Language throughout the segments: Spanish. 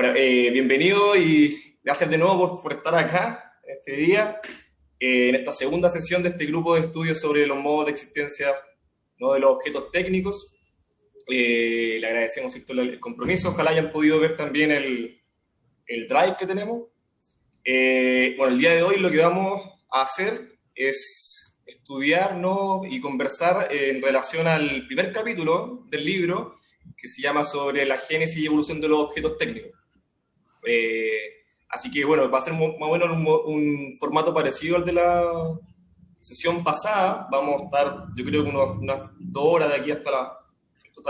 Bueno, bienvenido y gracias de nuevo por estar acá este día, en esta segunda sesión de este grupo de estudios sobre los modos de existencia, ¿no?, de los objetos técnicos. Le agradecemos, ¿cierto?, el compromiso. Ojalá hayan podido ver también el drive que tenemos. Bueno, el día de hoy lo que vamos a hacer es estudiar, ¿no?, y conversar en relación al primer capítulo del libro, que se llama sobre la génesis y evolución de los objetos técnicos. Así que bueno, va a ser más o menos un formato parecido al de la sesión pasada. Vamos a estar, yo creo que unas 2 horas de aquí hasta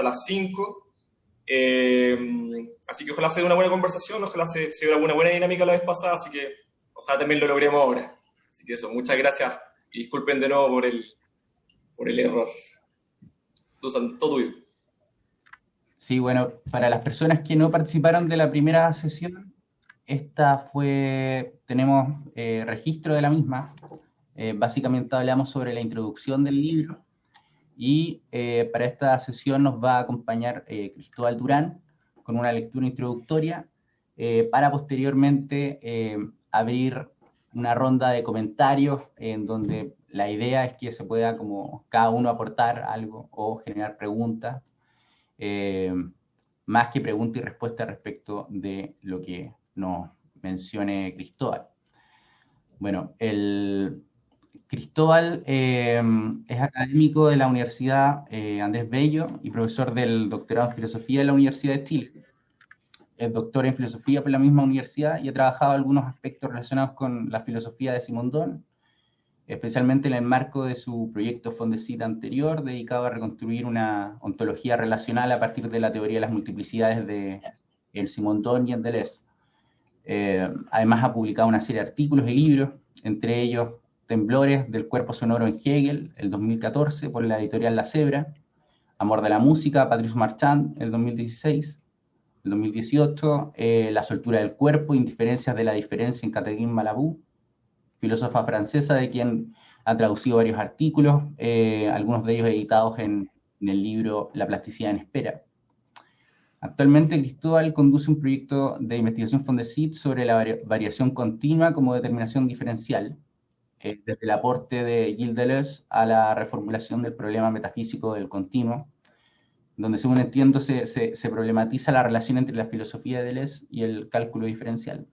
las 5. Así que ojalá sea una buena conversación, ojalá se vea una buena dinámica la vez pasada, así que ojalá también lo logremos ahora. Así que eso, muchas gracias y disculpen de nuevo por el error. Dusan, todo tuyo. Sí, bueno, para las personas que no participaron de la primera sesión, tenemos registro de la misma. Básicamente hablamos sobre la introducción del libro y para esta sesión nos va a acompañar Cristóbal Durán con una lectura introductoria para posteriormente abrir una ronda de comentarios en donde la idea es que se pueda como cada uno aportar algo o generar preguntas. Más que pregunta y respuesta respecto de lo que nos mencione Cristóbal. Bueno, Cristóbal es académico de la Universidad Andrés Bello y profesor del doctorado en Filosofía de la Universidad de Chile. Es doctor en Filosofía por la misma universidad y ha trabajado algunos aspectos relacionados con la filosofía de Simondón, especialmente en el marco de su proyecto Fondesit anterior, dedicado a reconstruir una ontología relacional a partir de la teoría de las multiplicidades de el Simondón y en Deleuze. Además ha publicado una serie de artículos y libros, entre ellos Temblores del cuerpo sonoro en Hegel, el 2014, por la editorial La Cebra, Amor de la música, Patrice Marchand, el 2016, el 2018, La soltura del cuerpo, Indiferencias de la diferencia en Catherine Malabou, filósofa francesa de quien ha traducido varios artículos, algunos de ellos editados en el libro La plasticidad en espera. Actualmente Cristóbal conduce un proyecto de investigación Fondesit sobre la variación continua como determinación diferencial, desde el aporte de Gilles Deleuze a la reformulación del problema metafísico del continuo, donde según entiendo se problematiza la relación entre la filosofía de Deleuze y el cálculo diferencial.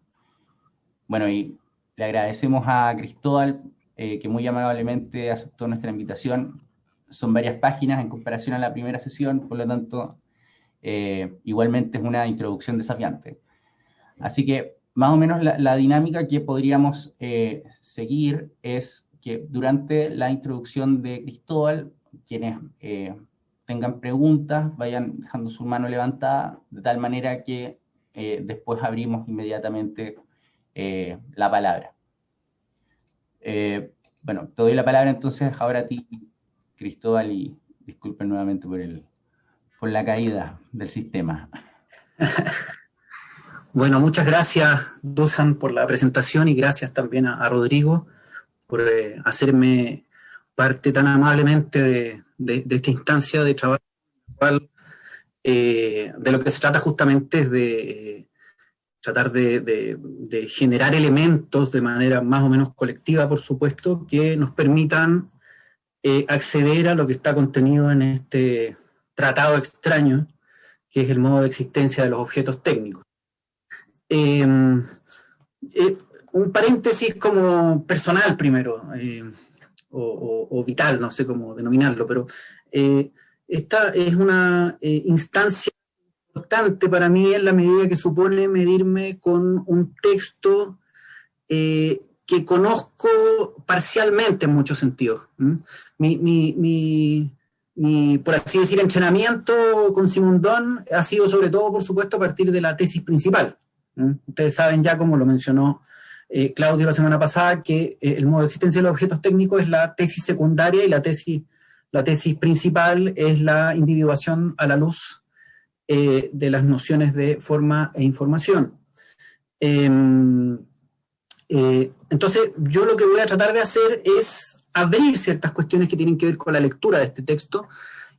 Bueno, y le agradecemos a Cristóbal, que muy amablemente aceptó nuestra invitación. Son varias páginas en comparación a la primera sesión, por lo tanto, igualmente es una introducción desafiante. Así que, más o menos, la dinámica que podríamos seguir es que durante la introducción de Cristóbal, quienes tengan preguntas, vayan dejando su mano levantada, de tal manera que después abrimos inmediatamente la palabra. Bueno, te doy la palabra entonces ahora a ti, Cristóbal, y disculpen nuevamente por la caída del sistema. Bueno, muchas gracias, Dusan, por la presentación y gracias también a Rodrigo por hacerme parte tan amablemente de esta instancia de trabajo, de lo que se trata justamente es de tratar de generar elementos de manera más o menos colectiva, por supuesto, que nos permitan acceder a lo que está contenido en este tratado extraño, que es el modo de existencia de los objetos técnicos. Un paréntesis como personal primero, o vital, no sé cómo denominarlo, pero esta es una instancia importante para mí en la medida que supone medirme con un texto que conozco parcialmente en muchos sentidos. Mi, por así decir, entrenamiento con Simondón ha sido sobre todo, por supuesto, a partir de la tesis principal. Ustedes saben ya, como lo mencionó Claudio la semana pasada, que el modo de existencia de los objetos técnicos es la tesis secundaria y la tesis principal es la individuación a la luz de las nociones de forma e información. Entonces, yo lo que voy a tratar de hacer es abrir ciertas cuestiones que tienen que ver con la lectura de este texto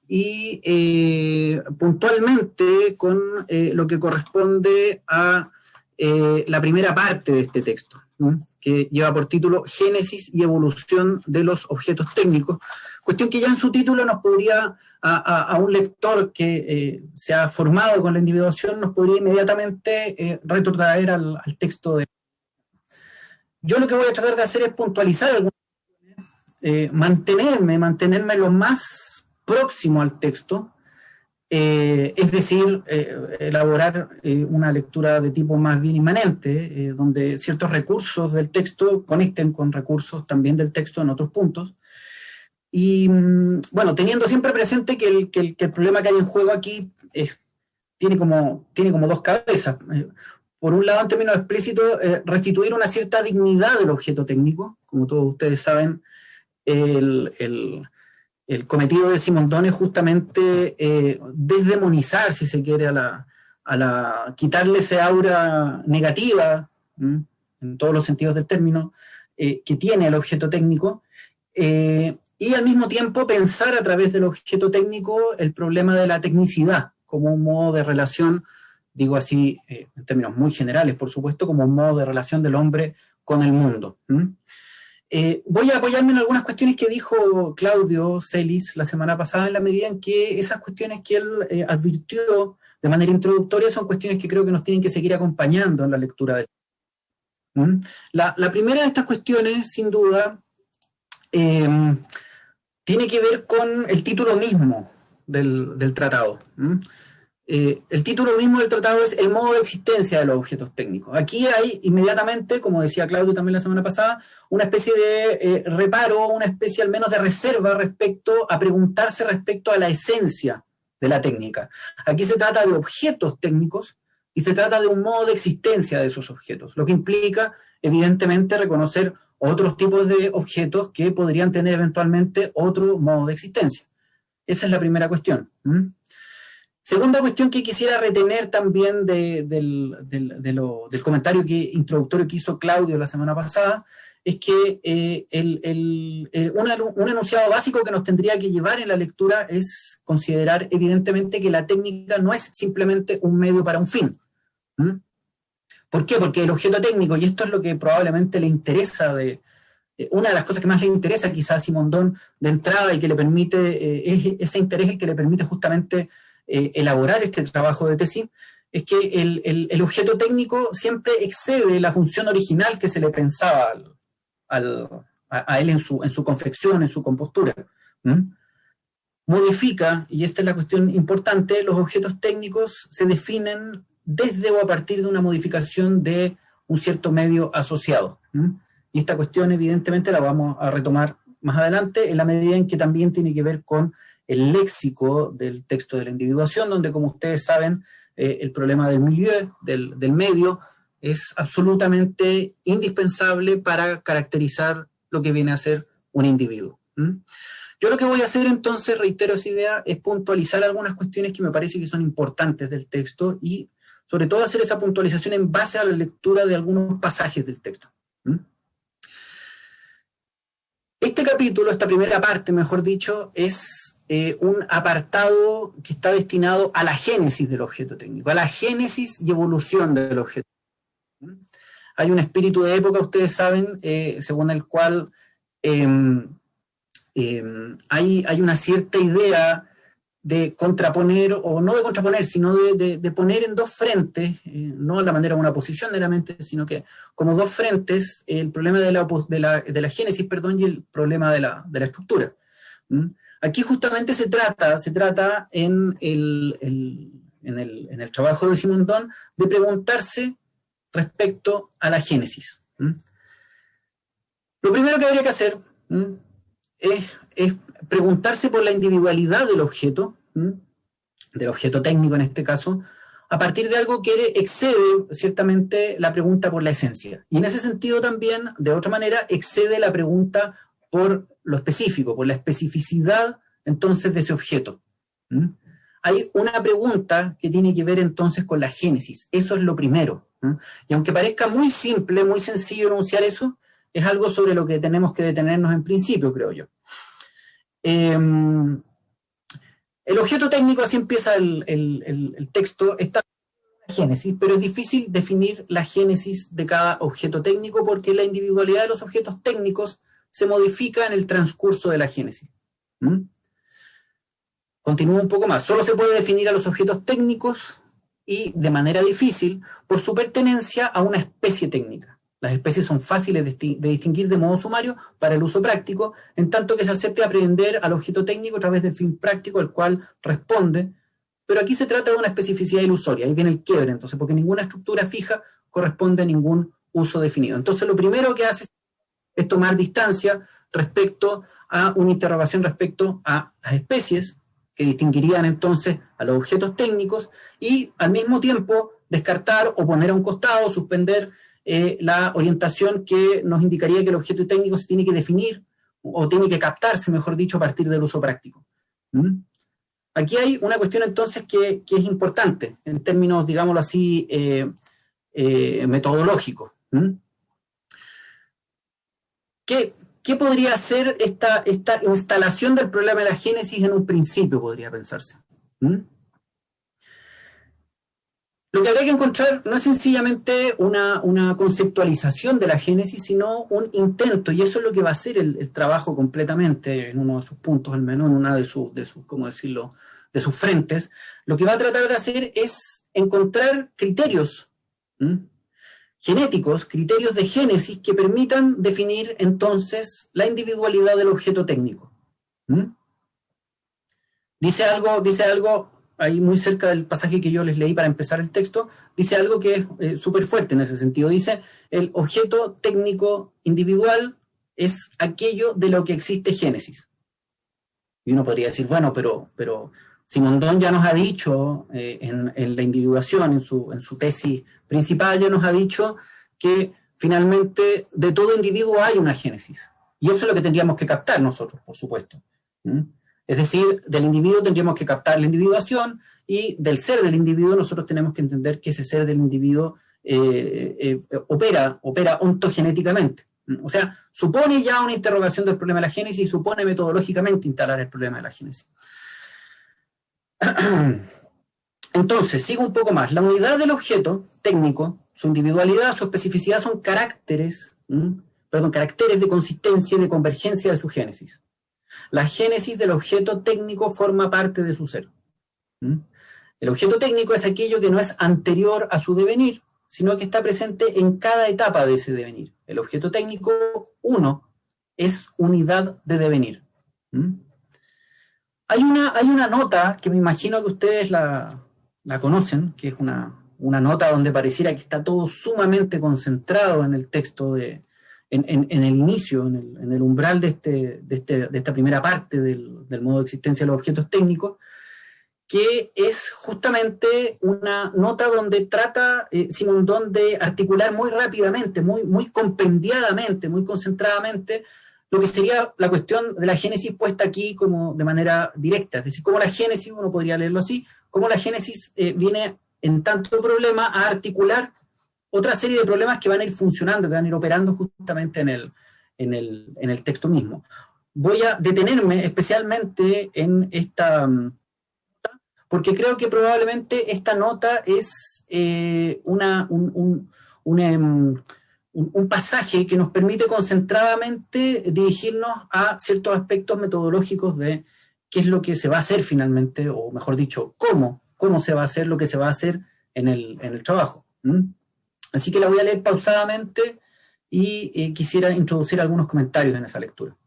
y puntualmente con lo que corresponde a la primera parte de este texto, ¿no? Que lleva por título Génesis y evolución de los objetos técnicos, cuestión que ya en su título nos podría, a un lector que se ha formado con la individuación, nos podría inmediatamente retrotraer al texto. Yo lo que voy a tratar de hacer es puntualizar algunas mantenerme lo más próximo al texto, es decir, elaborar una lectura de tipo más bien inmanente, donde ciertos recursos del texto conecten con recursos también del texto en otros puntos. Y bueno, teniendo siempre presente que el problema que hay en juego aquí tiene como dos cabezas. Por un lado, en términos explícitos, restituir una cierta dignidad del objeto técnico. Como todos ustedes saben, el cometido de Simondon es justamente desdemonizar, si se quiere, quitarle ese aura negativa, en todos los sentidos del término, que tiene el objeto técnico, y al mismo tiempo pensar a través del objeto técnico el problema de la tecnicidad como un modo de relación, digo así en términos muy generales, por supuesto, como un modo de relación del hombre con el mundo. Voy a apoyarme en algunas cuestiones que dijo Claudio Celis la semana pasada, en la medida en que esas cuestiones que él advirtió de manera introductoria son cuestiones que creo que nos tienen que seguir acompañando en la lectura del la primera de estas cuestiones, sin duda, tiene que ver con el título mismo del tratado. El título mismo del tratado es el modo de existencia de los objetos técnicos. Aquí hay inmediatamente, como decía Claudio también la semana pasada, una especie de reparo, una especie al menos de reserva respecto a preguntarse respecto a la esencia de la técnica. Aquí se trata de objetos técnicos y se trata de un modo de existencia de esos objetos, lo que implica evidentemente reconocer otros tipos de objetos que podrían tener eventualmente otro modo de existencia. Esa es la primera cuestión. Segunda cuestión que quisiera retener también del comentario introductorio que hizo Claudio la semana pasada, es que un enunciado básico que nos tendría que llevar en la lectura es considerar evidentemente que la técnica no es simplemente un medio para un fin. ¿Por qué? Porque el objeto técnico, y esto es lo que probablemente le interesa, una de las cosas que más le interesa quizás a Simondon de entrada y que le permite, es ese interés el que le permite justamente elaborar este trabajo de tesis, es que el objeto técnico siempre excede la función original que se le pensaba a él en su confección, en su compostura. Modifica, y esta es la cuestión importante, los objetos técnicos se definen desde o a partir de una modificación de un cierto medio asociado. Y esta cuestión evidentemente la vamos a retomar más adelante en la medida en que también tiene que ver con el léxico del texto de la individuación, donde, como ustedes saben, el problema del milieu, del medio, es absolutamente indispensable para caracterizar lo que viene a ser un individuo. Yo lo que voy a hacer entonces, reitero esa idea, es puntualizar algunas cuestiones que me parece que son importantes del texto y sobre todo hacer esa puntualización en base a la lectura de algunos pasajes del texto. Este capítulo, esta primera parte, mejor dicho, es un apartado que está destinado a la génesis del objeto técnico, a la génesis y evolución del objeto. Hay un espíritu de época, ustedes saben, según el cual hay una cierta idea de contraponer, o no de contraponer, sino de poner en dos frentes, no a la manera de una oposición meramente, sino que como dos frentes, el problema de la génesis, perdón, y el problema de la estructura. Aquí justamente se trata en el trabajo de Simondon de preguntarse respecto a la génesis. Lo primero que habría que hacer es preguntarse por la individualidad del objeto técnico en este caso, a partir de algo que excede ciertamente la pregunta por la esencia. Y en ese sentido también, de otra manera, excede la pregunta por lo específico, por la especificidad entonces de ese objeto. Hay una pregunta que tiene que ver entonces con la génesis. Eso es lo primero. Y aunque parezca muy simple, muy sencillo enunciar eso, es algo sobre lo que tenemos que detenernos en principio, creo yo. El objeto técnico, así empieza el texto, está en la génesis, pero es difícil definir la génesis de cada objeto técnico porque la individualidad de los objetos técnicos se modifica en el transcurso de la génesis. Continúo un poco más. Solo se puede definir a los objetos técnicos y de manera difícil por su pertenencia a una especie técnica. Las especies son fáciles de distinguir de modo sumario para el uso práctico, en tanto que se acepte aprehender al objeto técnico a través del fin práctico al cual responde, pero aquí se trata de una especificidad ilusoria, ahí viene el quiebre, entonces, porque ninguna estructura fija corresponde a ningún uso definido. Entonces, lo primero que hace es tomar distancia respecto a una interrogación respecto a las especies, que distinguirían entonces a los objetos técnicos, y al mismo tiempo descartar o poner a un costado, suspender la orientación que nos indicaría que el objeto técnico se tiene que definir o tiene que captarse, mejor dicho, a partir del uso práctico. Aquí hay una cuestión entonces que es importante en términos, digámoslo así, metodológicos. ¿Qué podría ser esta instalación del problema de la génesis en un principio, podría pensarse? Lo que habría que encontrar no es sencillamente una conceptualización de la génesis, sino un intento, y eso es lo que va a ser el trabajo completamente, en uno de sus puntos, al menos en una de sus ¿cómo decirlo?, de sus frentes. Lo que va a tratar de hacer es encontrar criterios genéticos, criterios de génesis que permitan definir entonces la individualidad del objeto técnico. Dice algo ahí muy cerca del pasaje que yo les leí para empezar el texto, dice algo que es súper fuerte en ese sentido. Dice, el objeto técnico individual es aquello de lo que existe génesis. Y uno podría decir, bueno, pero Simondon ya nos ha dicho en la individuación, en su tesis principal, ya nos ha dicho que finalmente de todo individuo hay una génesis. Y eso es lo que tendríamos que captar nosotros, por supuesto. Es decir, del individuo tendríamos que captar la individuación, y del ser del individuo nosotros tenemos que entender que ese ser del individuo opera ontogenéticamente. O sea, supone ya una interrogación del problema de la génesis y supone metodológicamente instalar el problema de la génesis. Entonces, sigo un poco más. La unidad del objeto técnico, su individualidad, su especificidad son caracteres de consistencia y de convergencia de su génesis. La génesis del objeto técnico forma parte de su ser. El objeto técnico es aquello que no es anterior a su devenir, sino que está presente en cada etapa de ese devenir. El objeto técnico, uno, es unidad de devenir. Hay una nota que me imagino que ustedes la conocen, que es una nota donde pareciera que está todo sumamente concentrado en el texto, en el inicio, en el umbral de esta primera parte del modo de existencia de los objetos técnicos, que es justamente una nota donde trata Simondon de articular muy rápidamente, muy compendiadamente, muy concentradamente, lo que sería la cuestión de la génesis puesta aquí como de manera directa. Es decir, como la génesis, uno podría leerlo así, como la génesis viene en tanto problema a articular otra serie de problemas que van a ir funcionando, que van a ir operando justamente en el texto mismo. Voy a detenerme especialmente en esta, porque creo que probablemente esta nota es un pasaje que nos permite concentradamente dirigirnos a ciertos aspectos metodológicos de qué es lo que se va a hacer finalmente, o mejor dicho, cómo se va a hacer lo que se va a hacer en el trabajo. Así que la voy a leer pausadamente y quisiera introducir algunos comentarios en esa lectura.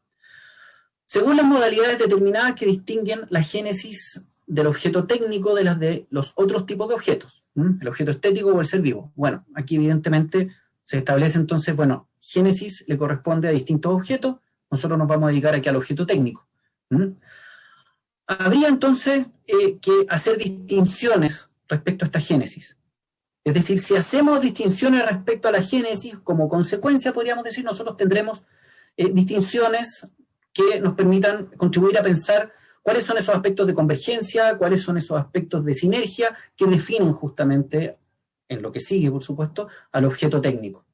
Según las modalidades determinadas que distinguen la génesis del objeto técnico de las de los otros tipos de objetos, el objeto estético o el ser vivo. Bueno, aquí evidentemente se establece entonces, bueno, génesis le corresponde a distintos objetos, nosotros nos vamos a dedicar aquí al objeto técnico. Habría entonces que hacer distinciones respecto a esta génesis. Es decir, si hacemos distinciones respecto a la génesis, como consecuencia, podríamos decir, nosotros tendremos distinciones que nos permitan contribuir a pensar cuáles son esos aspectos de convergencia, cuáles son esos aspectos de sinergia que definen justamente, en lo que sigue, por supuesto, al objeto técnico.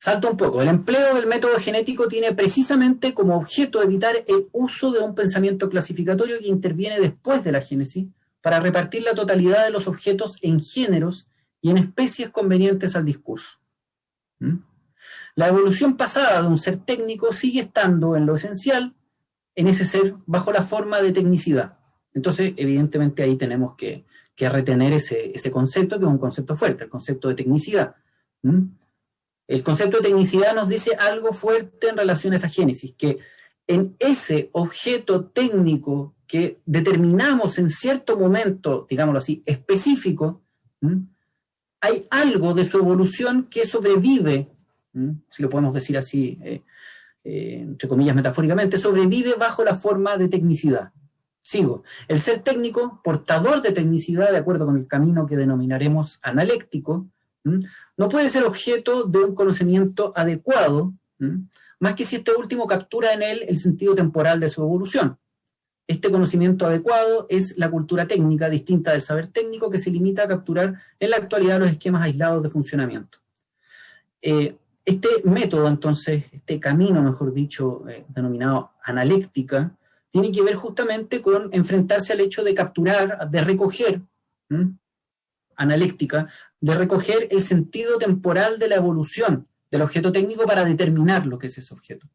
Salta un poco. El empleo del método genético tiene precisamente como objeto evitar el uso de un pensamiento clasificatorio que interviene después de la génesis para repartir la totalidad de los objetos en géneros y en especies convenientes al discurso. La evolución pasada de un ser técnico sigue estando en lo esencial en ese ser bajo la forma de tecnicidad. Entonces, evidentemente ahí tenemos que retener ese concepto, que es un concepto fuerte, el concepto de tecnicidad. El concepto de tecnicidad nos dice algo fuerte en relación a esa génesis, que en ese objeto técnico que determinamos en cierto momento, digámoslo así, específico, hay algo de su evolución que sobrevive, si lo podemos decir así, entre comillas metafóricamente, sobrevive bajo la forma de tecnicidad. Sigo. El ser técnico, portador de tecnicidad, de acuerdo con el camino que denominaremos analéctico, no puede ser objeto de un conocimiento adecuado, más que si este último captura en él el sentido temporal de su evolución. Este conocimiento adecuado es la cultura técnica, distinta del saber técnico, que se limita a capturar en la actualidad los esquemas aislados de funcionamiento. Este método, entonces, este camino, mejor dicho, denominado analéctica, tiene que ver justamente con enfrentarse al hecho de capturar, de recoger, analéctica, de recoger el sentido temporal de la evolución del objeto técnico para determinar lo que es ese objeto.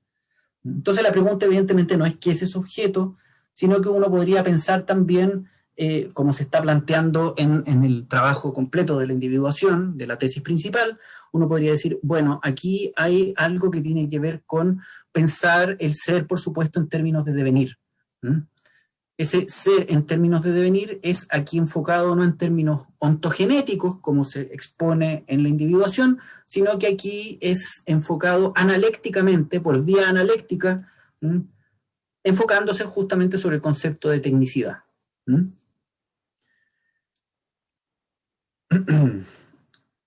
Entonces la pregunta evidentemente no es qué es ese objeto, sino que uno podría pensar también, como se está planteando en el trabajo completo de la individuación, de la tesis principal, uno podría decir, bueno, aquí hay algo que tiene que ver con pensar el ser, por supuesto, en términos de devenir. Ese ser en términos de devenir es aquí enfocado no en términos ontogenéticos, como se expone en la individuación, sino que aquí es enfocado analécticamente, por vía analéctica, enfocándose justamente sobre el concepto de tecnicidad.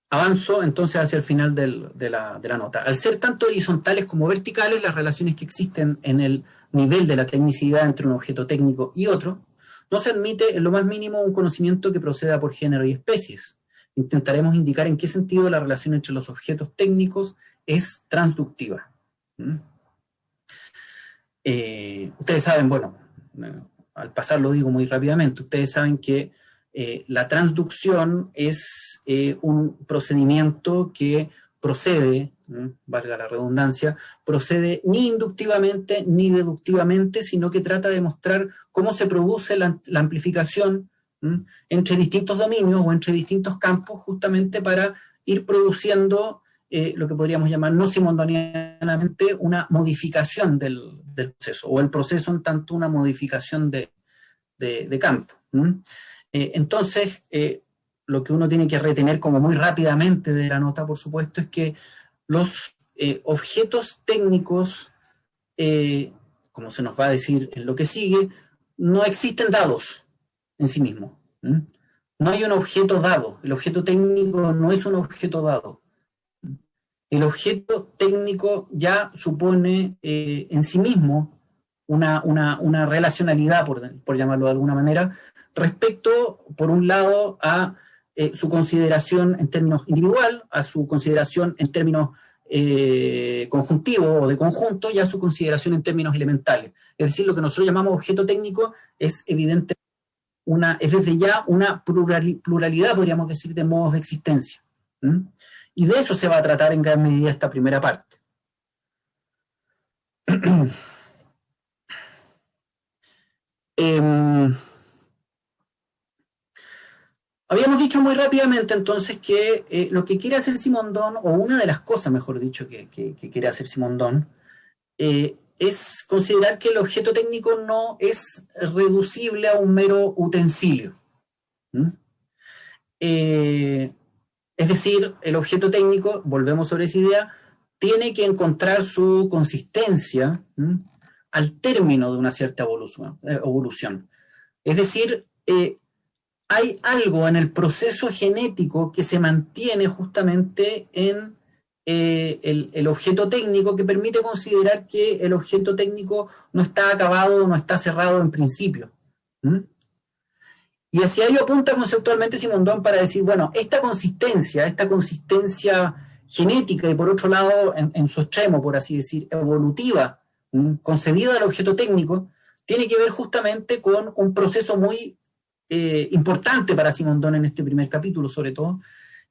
Avanzo entonces hacia el final de la nota. Al ser tanto horizontales como verticales, las relaciones que existen en el nivel de la tecnicidad entre un objeto técnico y otro, no se admite en lo más mínimo un conocimiento que proceda por género y especies. Intentaremos indicar en qué sentido la relación entre los objetos técnicos es transductiva. Ustedes saben, bueno, al pasar lo digo muy rápidamente, ustedes saben que la transducción es un procedimiento que procede, valga la redundancia, procede ni inductivamente ni deductivamente, sino que trata de mostrar cómo se produce la amplificación entre distintos dominios o entre distintos campos, justamente para ir produciendo lo que podríamos llamar no simultáneamente una modificación del proceso, o el proceso en tanto una modificación de campo. Entonces, lo que uno tiene que retener como muy rápidamente de la nota, por supuesto, es que los objetos técnicos, como se nos va a decir en lo que sigue, no existen dados en sí mismos. No hay un objeto dado. El objeto técnico no es un objeto dado. El objeto técnico ya supone en sí mismo una relacionalidad, por llamarlo de alguna manera, respecto, por un lado, a su consideración en términos individual, a su consideración en términos conjuntivos o de conjunto, y a su consideración en términos elementales. Es decir, lo que nosotros llamamos objeto técnico es evidente es desde ya una pluralidad, podríamos decir, de modos de existencia. Y de eso se va a tratar en gran medida esta primera parte. Habíamos dicho muy rápidamente entonces que lo que quiere hacer Simondon, o una de las cosas, mejor dicho, que quiere hacer Simondon, es considerar que el objeto técnico no es reducible a un mero utensilio. Es decir, el objeto técnico, volvemos sobre esa idea, tiene que encontrar su consistencia al término de una cierta evolución. Es decir, hay algo en el proceso genético que se mantiene justamente en el objeto técnico, que permite considerar que el objeto técnico no está acabado, no está cerrado en principio. Y hacia ello apunta conceptualmente Simondon para decir, bueno, esta consistencia genética y por otro lado, en su extremo, por así decir, evolutiva, concebida del objeto técnico, tiene que ver justamente con un proceso muy importante para Simondon en este primer capítulo, sobre todo,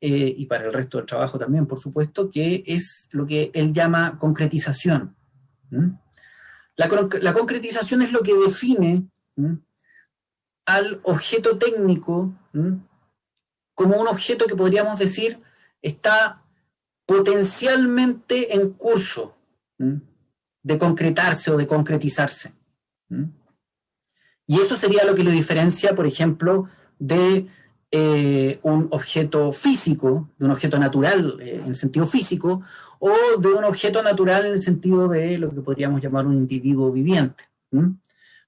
y para el resto del trabajo también, por supuesto, que es lo que él llama concretización. La concretización es lo que define al objeto técnico como un objeto que podríamos decir está potencialmente en curso de concretarse o de concretizarse. Y eso sería lo que lo diferencia, por ejemplo, de un objeto físico, de un objeto natural en el sentido físico, o de un objeto natural en el sentido de lo que podríamos llamar un individuo viviente.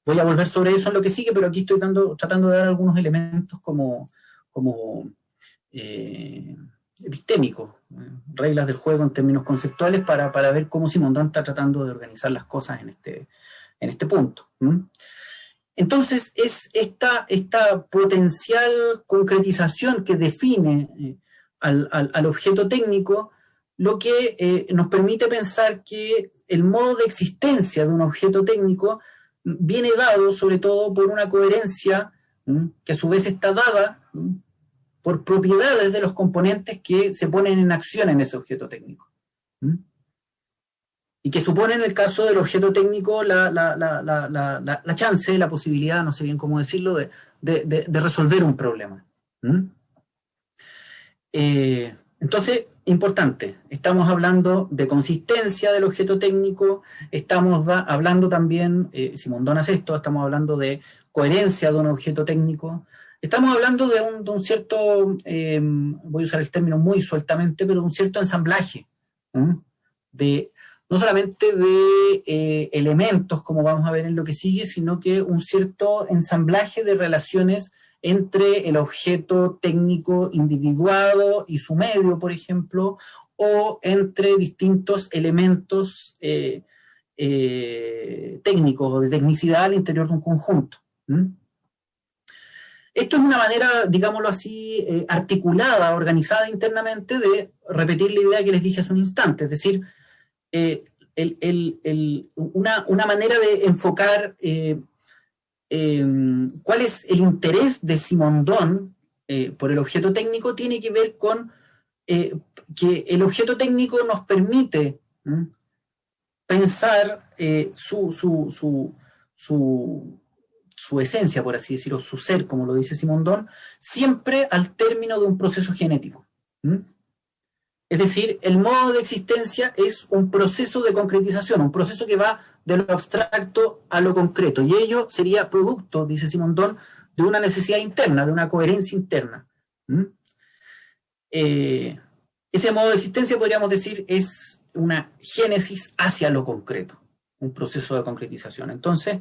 Voy a volver sobre eso en lo que sigue, pero aquí estoy tratando de dar algunos elementos como epistémicos, reglas del juego en términos conceptuales para ver cómo Simondon está tratando de organizar las cosas en este punto. Entonces, es esta potencial concretización que define al objeto técnico lo que nos permite pensar que el modo de existencia de un objeto técnico viene dado sobre todo por una coherencia que a su vez está dada por propiedades de los componentes que se ponen en acción en ese objeto técnico. Y que supone en el caso del objeto técnico la chance, la posibilidad, no sé bien cómo decirlo, de resolver un problema. Entonces, importante, estamos hablando de consistencia del objeto técnico, estamos hablando también, Simondon hace esto, estamos hablando de coherencia de un objeto técnico, estamos hablando de un cierto, voy a usar el término muy sueltamente, pero un cierto ensamblaje, no solamente de elementos, como vamos a ver en lo que sigue, sino que un cierto ensamblaje de relaciones entre el objeto técnico individuado y su medio, por ejemplo, o entre distintos elementos técnicos o de tecnicidad al interior de un conjunto. Esto es una manera, digámoslo así, articulada, organizada internamente de repetir la idea que les dije hace un instante, es decir, una manera de enfocar cuál es el interés de Simondon por el objeto técnico tiene que ver con que el objeto técnico nos permite pensar su esencia, por así decirlo, su ser, como lo dice Simondon, siempre al término de un proceso genético. Es decir, el modo de existencia es un proceso de concretización, un proceso que va de lo abstracto a lo concreto, y ello sería producto, dice Simondon, de una necesidad interna, de una coherencia interna. Ese modo de existencia, podríamos decir, es una génesis hacia lo concreto, un proceso de concretización. Entonces,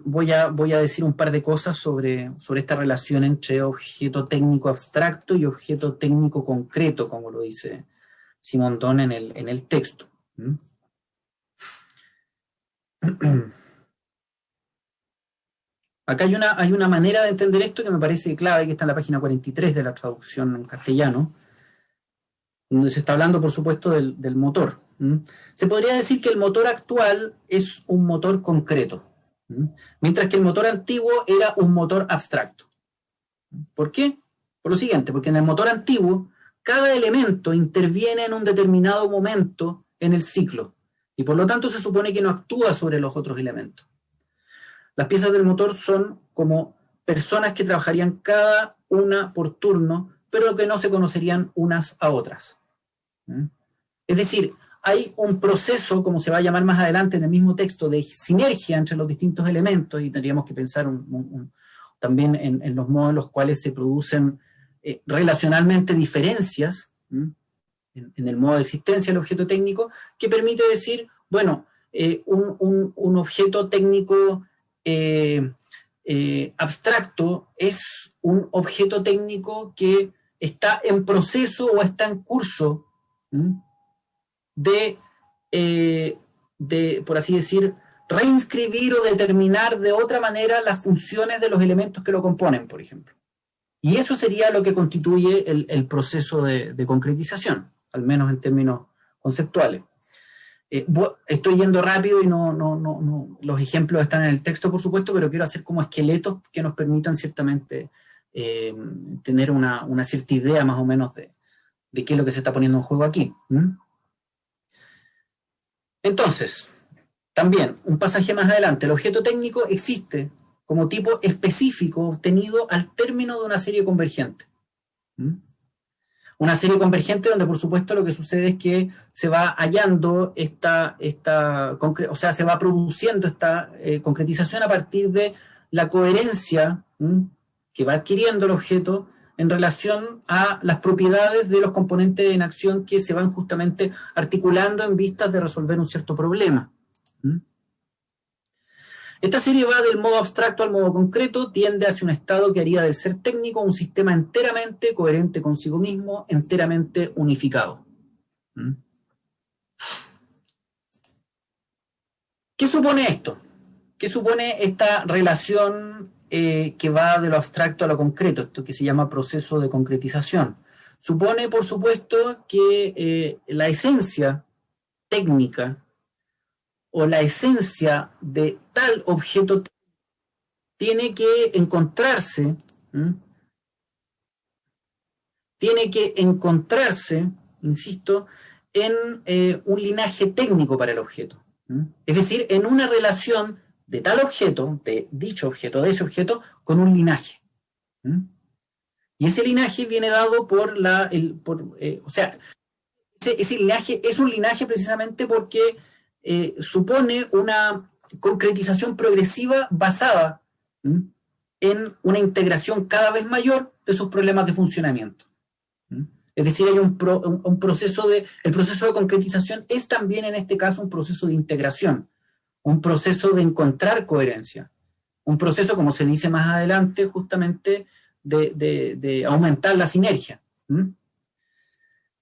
voy a decir un par de cosas sobre esta relación entre objeto técnico abstracto y objeto técnico concreto, como lo dice Simondon en el texto. Acá hay una manera de entender esto que me parece clave, que está en la página 43 de la traducción en castellano, donde se está hablando, por supuesto, del motor. Se podría decir que el motor actual es un motor concreto, mientras que el motor antiguo era un motor abstracto. ¿Por qué? Por lo siguiente, porque en el motor antiguo cada elemento interviene en un determinado momento en el ciclo y por lo tanto se supone que no actúa sobre los otros elementos. Las piezas del motor son como personas que trabajarían cada una por turno, pero que no se conocerían unas a otras. Es decir, hay un proceso, como se va a llamar más adelante en el mismo texto, de sinergia entre los distintos elementos, y tendríamos que pensar también en los modos en los cuales se producen relacionalmente diferencias en el modo de existencia del objeto técnico, que permite decir, bueno, un objeto técnico abstracto es un objeto técnico que está en proceso o está en curso de, por así decir, reinscribir o determinar de otra manera las funciones de los elementos que lo componen, por ejemplo. Y eso sería lo que constituye el proceso de concretización. al menos en términos conceptuales. Estoy yendo rápido y los ejemplos están en el texto, por supuesto, pero quiero hacer como esqueletos que nos permitan ciertamente tener una cierta idea más o menos de qué es lo que se está poniendo en juego aquí. Entonces, también, un pasaje más adelante, el objeto técnico existe como tipo específico obtenido al término de una serie convergente. Una serie convergente donde, por supuesto, lo que sucede es que se va hallando o sea, se va produciendo esta concretización a partir de la coherencia que va adquiriendo el objeto en relación a las propiedades de los componentes en acción que se van justamente articulando en vistas de resolver un cierto problema. Esta serie va del modo abstracto al modo concreto, tiende hacia un estado que haría del ser técnico un sistema enteramente coherente consigo mismo, enteramente unificado. ¿Qué supone esto? ¿Qué supone esta relación que va de lo abstracto a lo concreto, esto que se llama proceso de concretización? Supone, por supuesto, que la esencia técnica o la esencia de tal objeto tiene que encontrarse, insisto, en un linaje técnico para el objeto. Es decir, en una relación de tal objeto, de dicho objeto, de ese objeto, con un linaje. Y ese linaje viene dado por o sea, ese linaje es un linaje precisamente porque supone una concretización progresiva basada en una integración cada vez mayor de sus problemas de funcionamiento. Es decir, hay un proceso el proceso de concretización es también en este caso un proceso de integración, un proceso de encontrar coherencia, un proceso, como se dice más adelante, justamente de aumentar la sinergia.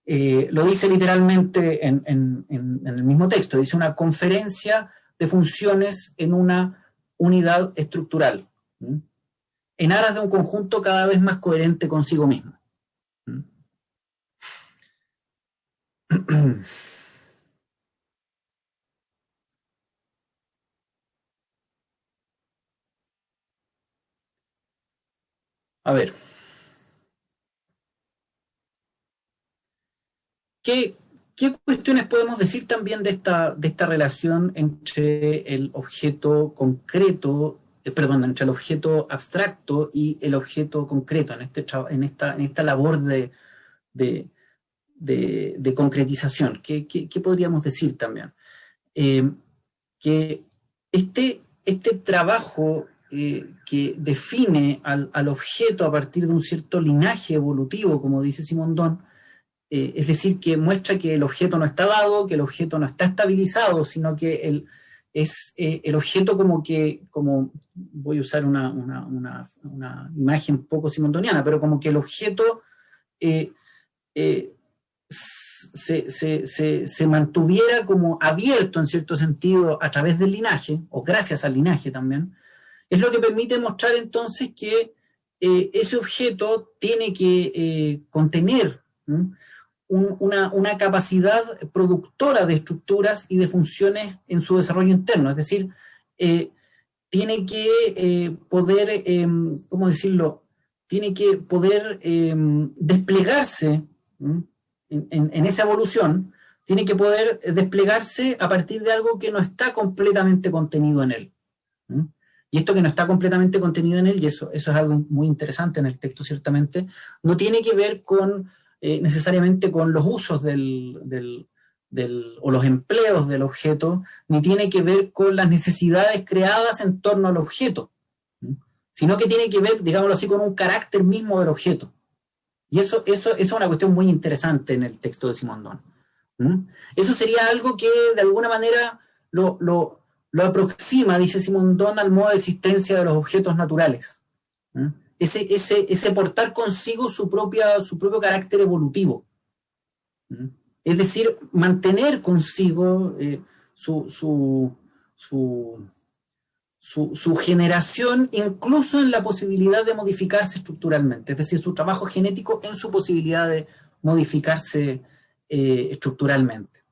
Lo dice literalmente en el mismo texto, dice una conferencia de funciones en una unidad estructural, en aras de un conjunto cada vez más coherente consigo mismo. A ver, ¿qué cuestiones podemos decir también de esta relación entre el objeto concreto, entre el objeto abstracto y el objeto concreto en esta labor de concretización? ¿Qué podríamos decir también? Que este trabajo que define al objeto a partir de un cierto linaje evolutivo, como dice Simondon, es decir, que muestra que el objeto no está dado, que el objeto no está estabilizado, sino que el objeto como voy a usar una imagen poco simondoniana, pero como que el objeto se mantuviera como abierto en cierto sentido a través del linaje, o gracias al linaje también, es lo que permite mostrar entonces que ese objeto tiene que contener una capacidad productora de estructuras y de funciones en su desarrollo interno, es decir, tiene que poder, ¿cómo decirlo? Tiene que poder desplegarse en esa evolución, tiene que poder desplegarse a partir de algo que no está completamente contenido en él. Y esto que no está completamente contenido en él, y eso es algo muy interesante en el texto ciertamente, no tiene que ver necesariamente con los usos o los empleos del objeto, ni tiene que ver con las necesidades creadas en torno al objeto, sino que tiene que ver, digámoslo así, con un carácter mismo del objeto. Y eso es una cuestión muy interesante en el texto de Simondon. Eso sería algo que de alguna manera lo aproxima, dice Simondon, al modo de existencia de los objetos naturales. Ese portar consigo su propio carácter evolutivo. Es decir, mantener consigo su generación incluso en la posibilidad de modificarse estructuralmente, es decir, su trabajo genético en su posibilidad de modificarse estructuralmente.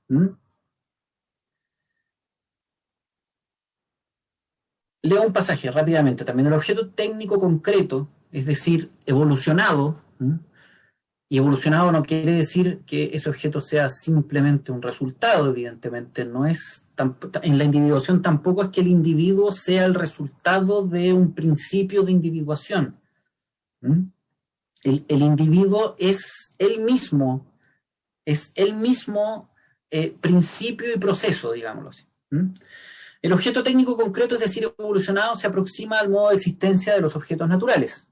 Leo un pasaje rápidamente también. El objeto técnico concreto, es decir, evolucionado, y evolucionado no quiere decir que ese objeto sea simplemente un resultado, evidentemente, no es, en la individuación tampoco es que el individuo sea el resultado de un principio de individuación. El individuo es él mismo principio y proceso, digámoslo así. El objeto técnico concreto, es decir, evolucionado, se aproxima al modo de existencia de los objetos naturales.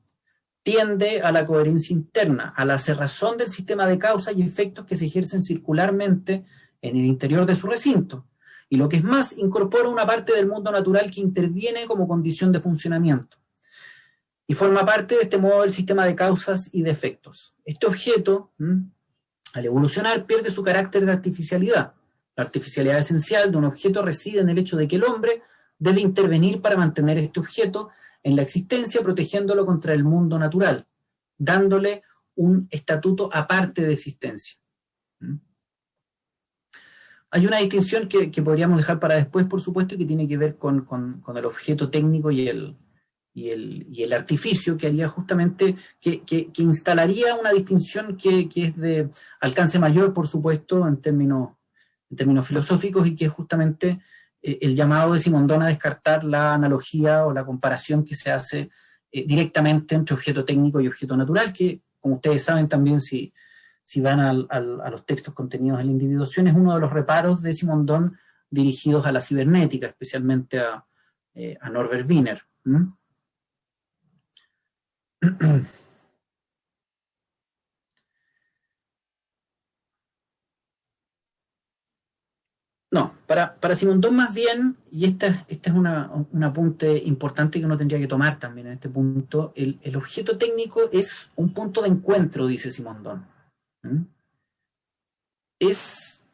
Tiende a la coherencia interna, a la cerrazón del sistema de causas y efectos que se ejercen circularmente en el interior de su recinto. Y lo que es más, incorpora una parte del mundo natural que interviene como condición de funcionamiento. Y forma parte de este modo del sistema de causas y de efectos. Este objeto, al evolucionar, pierde su carácter de artificialidad. La artificialidad esencial de un objeto reside en el hecho de que el hombre debe intervenir para mantener este objeto en la existencia, protegiéndolo contra el mundo natural, dándole un estatuto aparte de existencia. Hay una distinción que podríamos dejar para después, por supuesto, y que tiene que ver con el objeto técnico y el artificio, que haría justamente, que instalaría una distinción que es de alcance mayor, por supuesto, en términos filosóficos, y que es justamente el llamado de Simondon a descartar la analogía o la comparación que se hace directamente entre objeto técnico y objeto natural, que, como ustedes saben también, si van a los textos contenidos en la individuación, es uno de los reparos de Simondon dirigidos a la cibernética, especialmente a Norbert Wiener. No, para Simondon más bien, y este es un apunte importante que uno tendría que tomar también en este punto, el objeto técnico es un punto de encuentro, dice Simondon. Es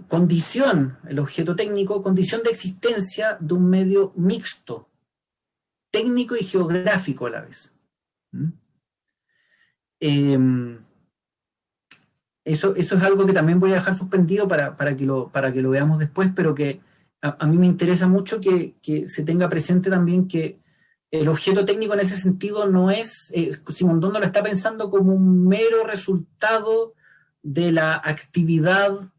condición, el objeto técnico, condición de existencia de un medio mixto, técnico y geográfico a la vez. Eso es algo que también voy a dejar suspendido para que lo veamos después, pero que a mí me interesa mucho que se tenga presente también que el objeto técnico en ese sentido no es, Simondon no lo está pensando como un mero resultado de la actividad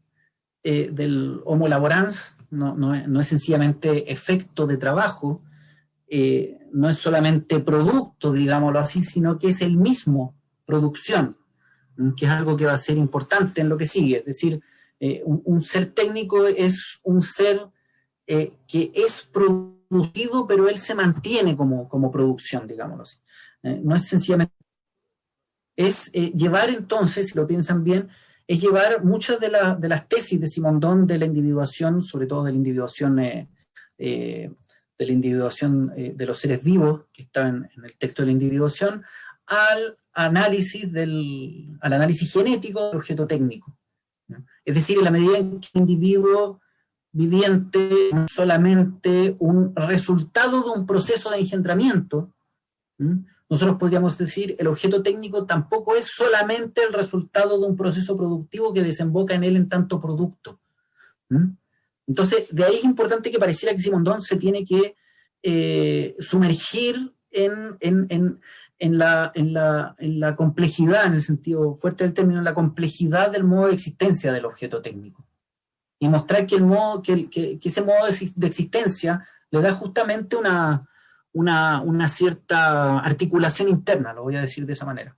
del homo laborans, no es sencillamente efecto de trabajo, no es solamente producto, digámoslo así, sino que es el mismo producción, que es algo que va a ser importante en lo que sigue. Es decir, un ser técnico es un ser que es producido, pero él se mantiene como producción, digámoslo así. No es sencillamente... Es llevar entonces, si lo piensan bien, es llevar muchas de las tesis de Simondon de la individuación, sobre todo de la individuación de los seres vivos, que están en el texto de la individuación, al análisis genético del objeto técnico. Es decir, en la medida en que el individuo viviente no es solamente un resultado de un proceso de engendramiento, nosotros podríamos decir el objeto técnico tampoco es solamente el resultado de un proceso productivo que desemboca en él en tanto producto. Entonces, de ahí es importante que pareciera que Simondon se tiene que sumergir en la complejidad, en el sentido fuerte del término, en la complejidad del modo de existencia del objeto técnico. Y mostrar que ese modo de existencia le da justamente una cierta articulación interna, lo voy a decir de esa manera.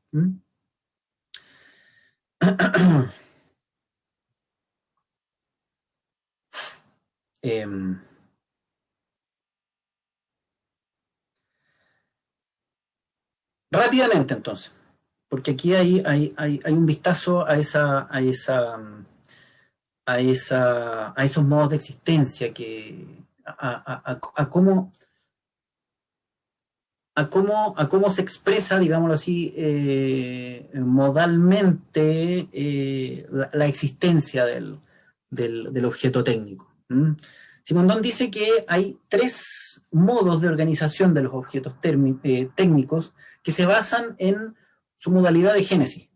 Rápidamente, entonces, porque aquí hay un vistazo a esos modos de existencia, a cómo se expresa, digámoslo así, modalmente la existencia del objeto técnico. Simondon dice que hay 3 modos de organización de los objetos técnicos que se basan en su modalidad de génesis.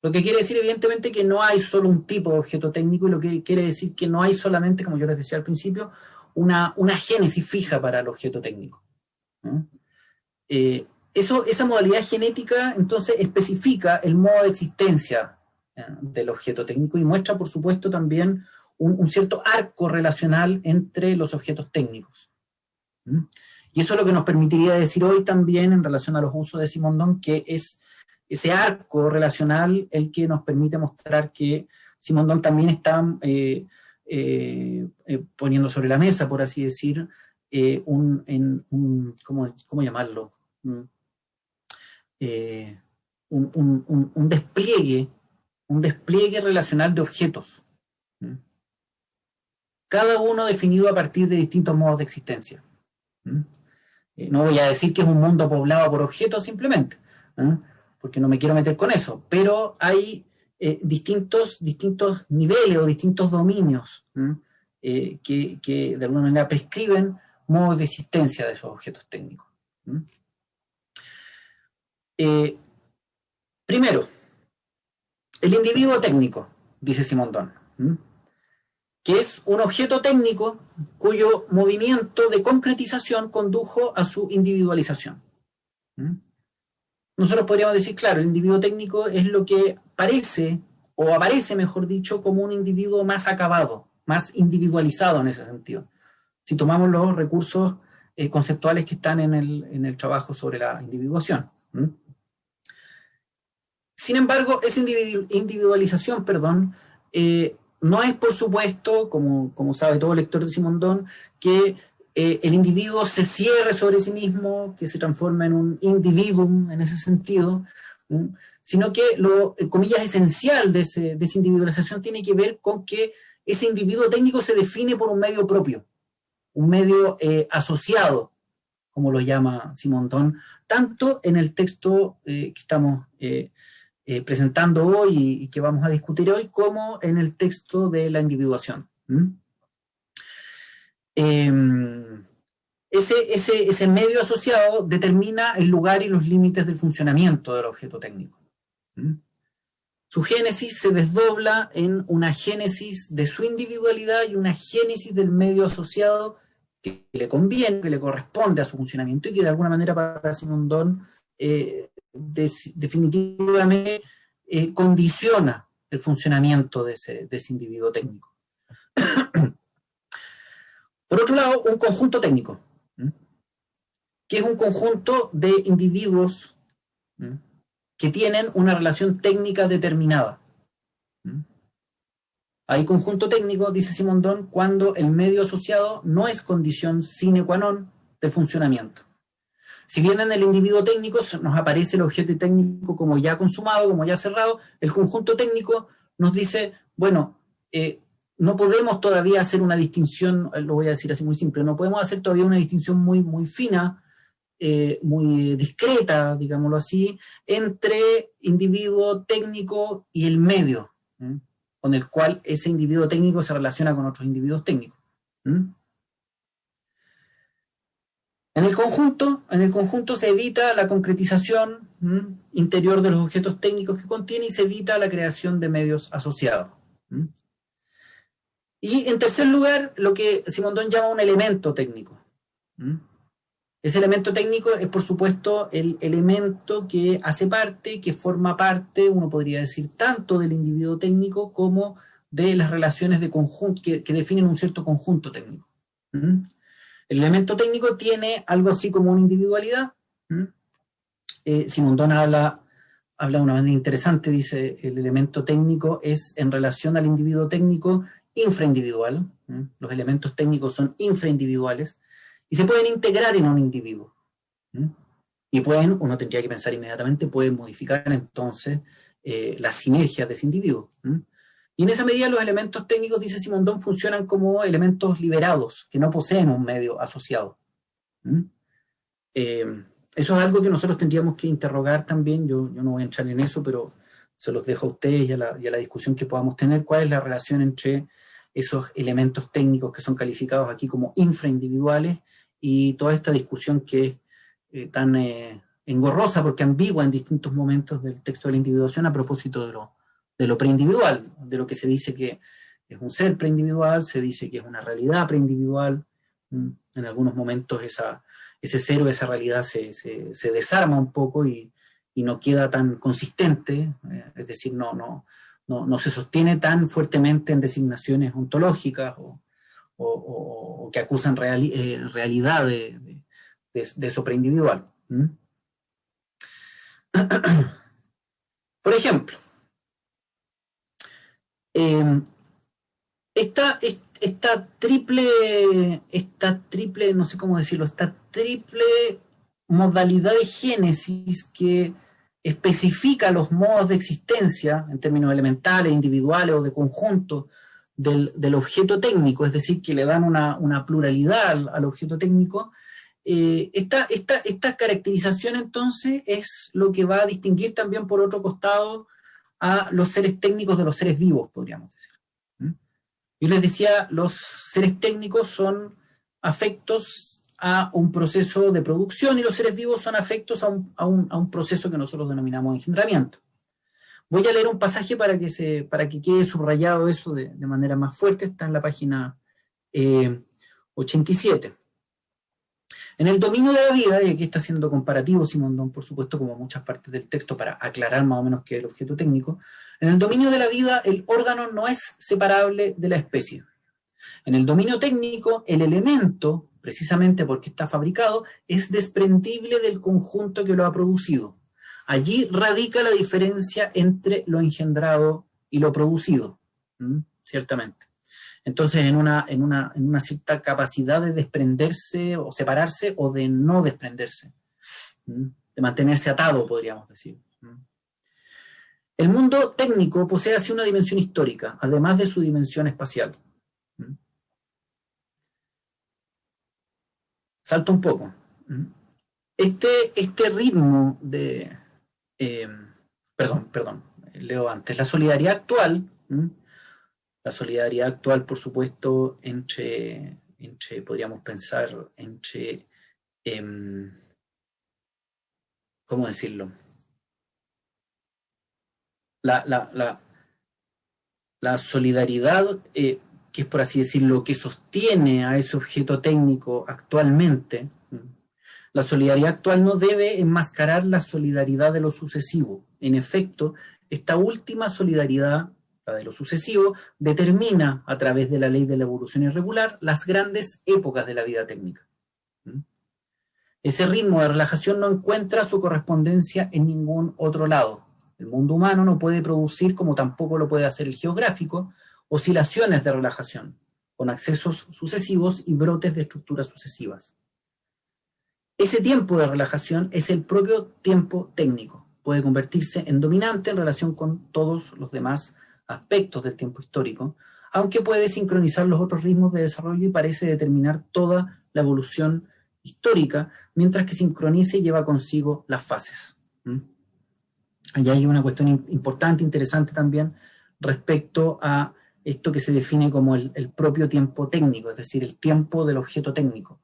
Lo que quiere decir evidentemente que no hay solo un tipo de objeto técnico, y lo que quiere decir que no hay solamente, como yo les decía al principio, una génesis fija para el objeto técnico. Esa modalidad genética entonces especifica el modo de existencia del objeto técnico y muestra, por supuesto, también un cierto arco relacional entre los objetos técnicos. Y eso es lo que nos permitiría decir hoy también en relación a los usos de Simondon, que es ese arco relacional el que nos permite mostrar que Simondon también está poniendo sobre la mesa, por así decir, ¿cómo llamarlo? Un despliegue relacional de objetos, cada uno definido a partir de distintos modos de existencia. No voy a decir que es un mundo poblado por objetos simplemente, porque no me quiero meter con eso, pero hay distintos niveles o distintos dominios que de alguna manera prescriben modos de existencia de esos objetos técnicos. Primero, el individuo técnico, dice Simondon, que es un objeto técnico cuyo movimiento de concretización condujo a su individualización. Nosotros podríamos decir, claro, el individuo técnico es lo que parece, o aparece, mejor dicho, como un individuo más acabado, más individualizado en ese sentido. Si tomamos los recursos conceptuales que están en el trabajo sobre la individuación. Sin embargo, esa individualización, no es, por supuesto, como sabe todo lector de Simondon, que el individuo se cierre sobre sí mismo, que se transforma en un individuum en ese sentido, sino que lo, comillas, esencial de esa individualización tiene que ver con que ese individuo técnico se define por un medio propio, un medio asociado, como lo llama Simondon, tanto en el texto que estamos presentando hoy y que vamos a discutir hoy, como en el texto de la individuación. Ese medio asociado determina el lugar y los límites del funcionamiento del objeto técnico. Su génesis se desdobla en una génesis de su individualidad y una génesis del medio asociado que le conviene, que le corresponde a su funcionamiento y que de alguna manera para Simondon definitivamente condiciona el funcionamiento de ese individuo técnico. Por otro lado, un conjunto técnico, que es un conjunto de individuos que tienen una relación técnica determinada. Hay conjunto técnico, dice Simondon, cuando el medio asociado no es condición sine qua non del funcionamiento. Si bien en el individuo técnico nos aparece el objeto técnico como ya consumado, como ya cerrado, el conjunto técnico nos dice, bueno, no podemos todavía hacer una distinción, lo voy a decir así muy simple, no podemos hacer todavía una distinción muy, muy fina, muy discreta, digámoslo así, entre individuo técnico y el medio, con el cual ese individuo técnico se relaciona con otros individuos técnicos. En el conjunto se evita la concretización interior de los objetos técnicos que contiene y se evita la creación de medios asociados. Y en tercer lugar, lo que Simondon llama un elemento técnico. Ese elemento técnico es, por supuesto, el elemento que hace parte, que forma parte, uno podría decir, tanto del individuo técnico como de las relaciones de conjunto que definen un cierto conjunto técnico. El elemento técnico tiene algo así como una individualidad. Simondon habla de una manera interesante, dice, el elemento técnico es en relación al individuo técnico infraindividual. Los elementos técnicos son infraindividuales y se pueden integrar en un individuo. Y uno tendría que pensar inmediatamente, pueden modificar entonces las sinergias de ese individuo. Y en esa medida los elementos técnicos, dice Simondon, funcionan como elementos liberados, que no poseen un medio asociado. Eso es algo que nosotros tendríamos que interrogar también, yo no voy a entrar en eso, pero se los dejo a ustedes y a la discusión que podamos tener, cuál es la relación entre esos elementos técnicos que son calificados aquí como infraindividuales y toda esta discusión que es tan engorrosa porque ambigua en distintos momentos del texto de la individuación a propósito de lo preindividual, de lo que se dice que es un ser preindividual, se dice que es una realidad preindividual. En algunos momentos ese ser o esa realidad se desarma un poco y no queda tan consistente, es decir, no se sostiene tan fuertemente en designaciones ontológicas o que acusan realidad de eso preindividual. Por ejemplo, esta triple, no sé cómo decirlo, esta triple modalidad de génesis que especifica los modos de existencia en términos elementales, individuales o de conjunto del objeto técnico, es decir, que le dan una pluralidad al objeto técnico. Esta caracterización entonces es lo que va a distinguir también por otro costado a los seres técnicos de los seres vivos, podríamos decir. Yo les decía, los seres técnicos son afectos a un proceso de producción y los seres vivos son afectos a un proceso que nosotros denominamos engendramiento. Voy a leer un pasaje para que quede subrayado eso de manera más fuerte. Está en la página 87. En el dominio de la vida, y aquí está haciendo comparativo Simondon, por supuesto, como muchas partes del texto, para aclarar más o menos qué es el objeto técnico, en el dominio de la vida el órgano no es separable de la especie. En el dominio técnico, el elemento, precisamente porque está fabricado, es desprendible del conjunto que lo ha producido. Allí radica la diferencia entre lo engendrado y lo producido, ciertamente. Entonces, en una cierta capacidad de desprenderse o separarse o de no desprenderse, de mantenerse atado, podríamos decir. El mundo técnico posee así una dimensión histórica, además de su dimensión espacial. Salto un poco. Este ritmo de... perdón, leo antes. La solidaridad actual... La solidaridad actual, por supuesto, podríamos pensar, ¿cómo decirlo? La solidaridad, que es, por así decirlo, que sostiene a ese objeto técnico actualmente, la solidaridad actual no debe enmascarar la solidaridad de lo sucesivo. En efecto, esta última solidaridad, la de lo sucesivo, determina a través de la ley de la evolución irregular las grandes épocas de la vida técnica. Ese ritmo de relajación no encuentra su correspondencia en ningún otro lado. El mundo humano no puede producir, como tampoco lo puede hacer el geográfico, oscilaciones de relajación, con accesos sucesivos y brotes de estructuras sucesivas. Ese tiempo de relajación es el propio tiempo técnico. Puede convertirse en dominante en relación con todos los demás aspectos del tiempo histórico, aunque puede sincronizar los otros ritmos de desarrollo y parece determinar toda la evolución histórica, mientras que sincroniza y lleva consigo las fases. Allá hay una cuestión importante, interesante también, respecto a esto que se define como el propio tiempo técnico, es decir, el tiempo del objeto técnico.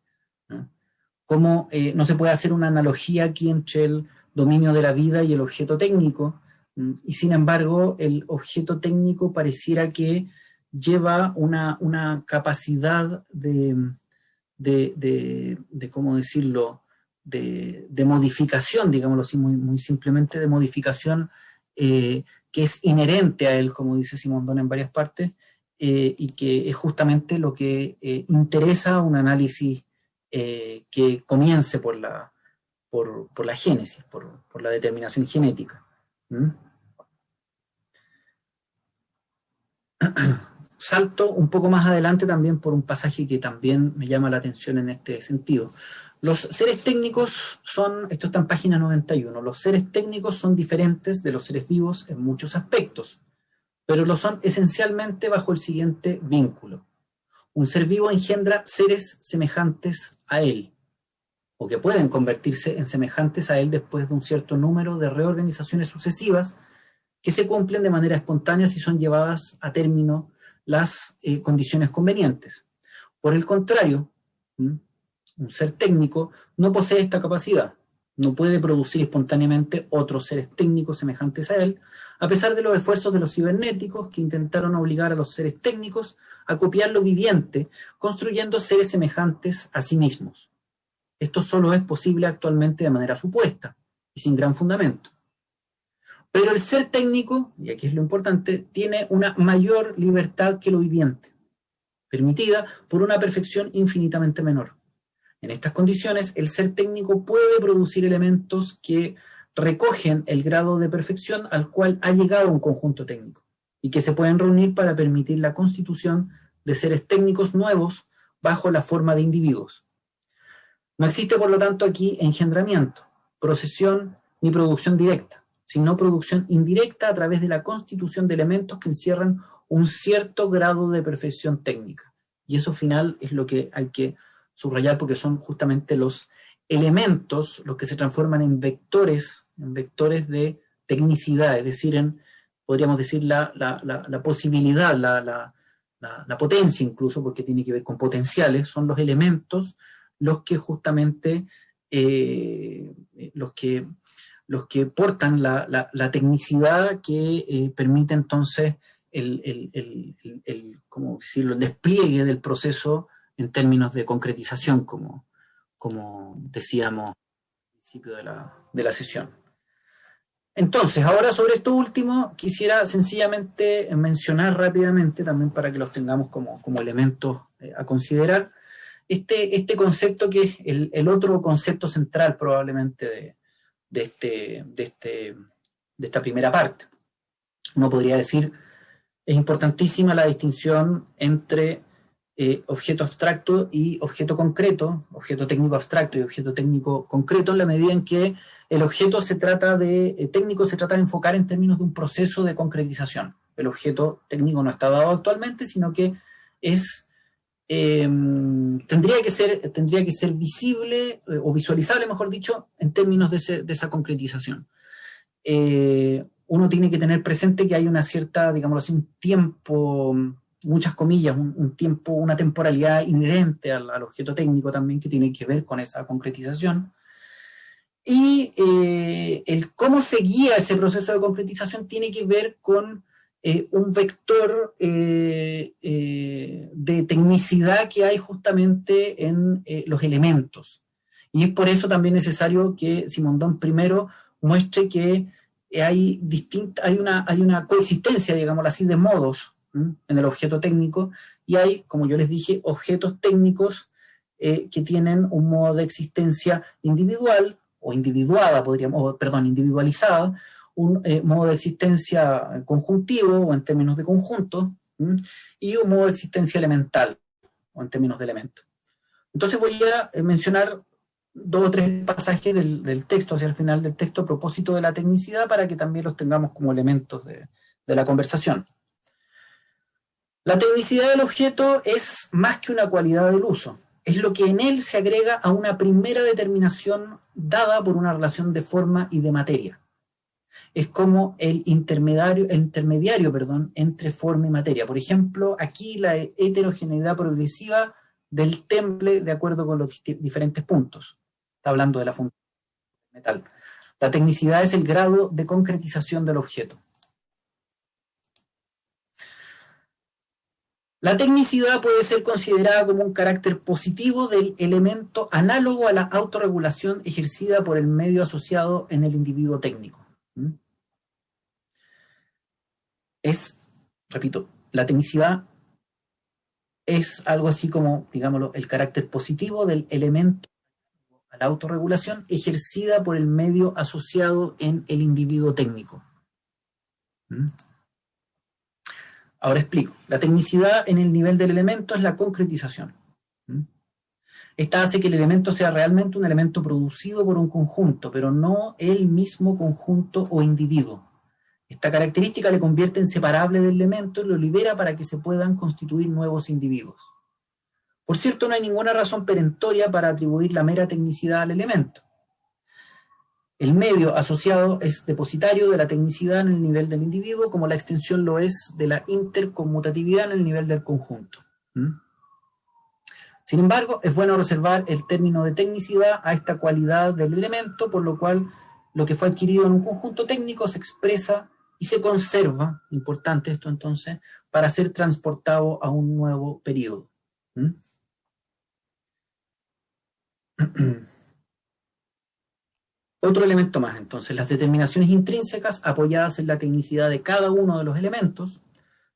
Cómo no se puede hacer una analogía aquí entre el dominio de la vida y el objeto técnico, y sin embargo el objeto técnico pareciera que lleva una capacidad de ¿cómo decirlo?, de modificación, digámoslo así, muy simplemente, de modificación que es inherente a él, como dice Simondon en varias partes, y que es justamente lo que interesa un análisis que comience por la génesis, por la determinación genética. Salto un poco más adelante también por un pasaje que también me llama la atención en este sentido. Los seres técnicos son, esto está en página 91, los seres técnicos son diferentes de los seres vivos en muchos aspectos, pero lo son esencialmente bajo el siguiente vínculo. Un ser vivo engendra seres semejantes a él, o que pueden convertirse en semejantes a él después de un cierto número de reorganizaciones sucesivas que se cumplen de manera espontánea si son llevadas a término las condiciones convenientes. Por el contrario, un ser técnico no posee esta capacidad. No puede producir espontáneamente otros seres técnicos semejantes a él, a pesar de los esfuerzos de los cibernéticos que intentaron obligar a los seres técnicos a copiar lo viviente, construyendo seres semejantes a sí mismos. Esto solo es posible actualmente de manera supuesta y sin gran fundamento. Pero el ser técnico, y aquí es lo importante, tiene una mayor libertad que lo viviente, permitida por una perfección infinitamente menor. En estas condiciones, el ser técnico puede producir elementos que recogen el grado de perfección al cual ha llegado un conjunto técnico y que se pueden reunir para permitir la constitución de seres técnicos nuevos bajo la forma de individuos. No existe, por lo tanto, aquí engendramiento, procesión ni producción directa, sino producción indirecta a través de la constitución de elementos que encierran un cierto grado de perfección técnica. Y eso final es lo que hay que subrayar, porque son justamente los elementos los que se transforman en vectores de tecnicidad, es decir, podríamos decir la posibilidad, la potencia incluso, porque tiene que ver con potenciales, son los elementos los que justamente los que portan la tecnicidad que permite entonces ¿cómo decirlo?, el despliegue del proceso en términos de concretización, como decíamos al principio de la sesión. Entonces, ahora sobre esto último, quisiera sencillamente mencionar rápidamente, también para que los tengamos como elementos a considerar, este concepto que es el otro concepto central probablemente de esta primera parte. Uno podría decir, es importantísima la distinción entre objeto abstracto y objeto concreto, objeto técnico abstracto y objeto técnico concreto, en la medida en que el objeto técnico se trata de enfocar en términos de un proceso de concretización. El objeto técnico no está dado actualmente, sino que tendría que ser visible o visualizable, mejor dicho, en términos de esa concretización. Uno tiene que tener presente que hay una cierta, digámoslo así, un tiempo, muchas comillas, un tiempo, una temporalidad inherente al objeto técnico también, que tiene que ver con esa concretización. Y el cómo se guía ese proceso de concretización tiene que ver con un vector de tecnicidad que hay justamente en los elementos. Y es por eso también necesario que Simondon primero muestre que hay una coexistencia, digámoslo así, de modos en el objeto técnico, y hay, como yo les dije, objetos técnicos que tienen un modo de existencia individual o individualizada, un modo de existencia conjuntivo o en términos de conjunto, y un modo de existencia elemental o en términos de elementos. Entonces voy a mencionar 2 o 3 pasajes del texto hacia el final del texto a propósito de la tecnicidad, para que también los tengamos como elementos de la conversación. La tecnicidad del objeto es más que una cualidad del uso, es lo que en él se agrega a una primera determinación dada por una relación de forma y de materia. Es como el intermediario entre forma y materia. Por ejemplo, aquí la heterogeneidad progresiva del temple de acuerdo con los diferentes puntos. Está hablando de la función del metal. La tecnicidad es el grado de concretización del objeto. La tecnicidad puede ser considerada como un carácter positivo del elemento análogo a la autorregulación ejercida por el medio asociado en el individuo técnico. Repito, la tecnicidad es algo así como, digámoslo, el carácter positivo del elemento a la autorregulación ejercida por el medio asociado en el individuo técnico. Ahora explico. La tecnicidad en el nivel del elemento es la concretización. Esta hace que el elemento sea realmente un elemento producido por un conjunto, pero no el mismo conjunto o individuo. Esta característica le convierte en separable del elemento y lo libera para que se puedan constituir nuevos individuos. Por cierto, no hay ninguna razón perentoria para atribuir la mera tecnicidad al elemento. El medio asociado es depositario de la tecnicidad en el nivel del individuo, como la extensión lo es de la interconmutatividad en el nivel del conjunto. Sin embargo, es bueno reservar el término de tecnicidad a esta cualidad del elemento, por lo cual lo que fue adquirido en un conjunto técnico se expresa y se conserva, importante esto entonces, para ser transportado a un nuevo periodo. Otro elemento más, entonces, las determinaciones intrínsecas apoyadas en la tecnicidad de cada uno de los elementos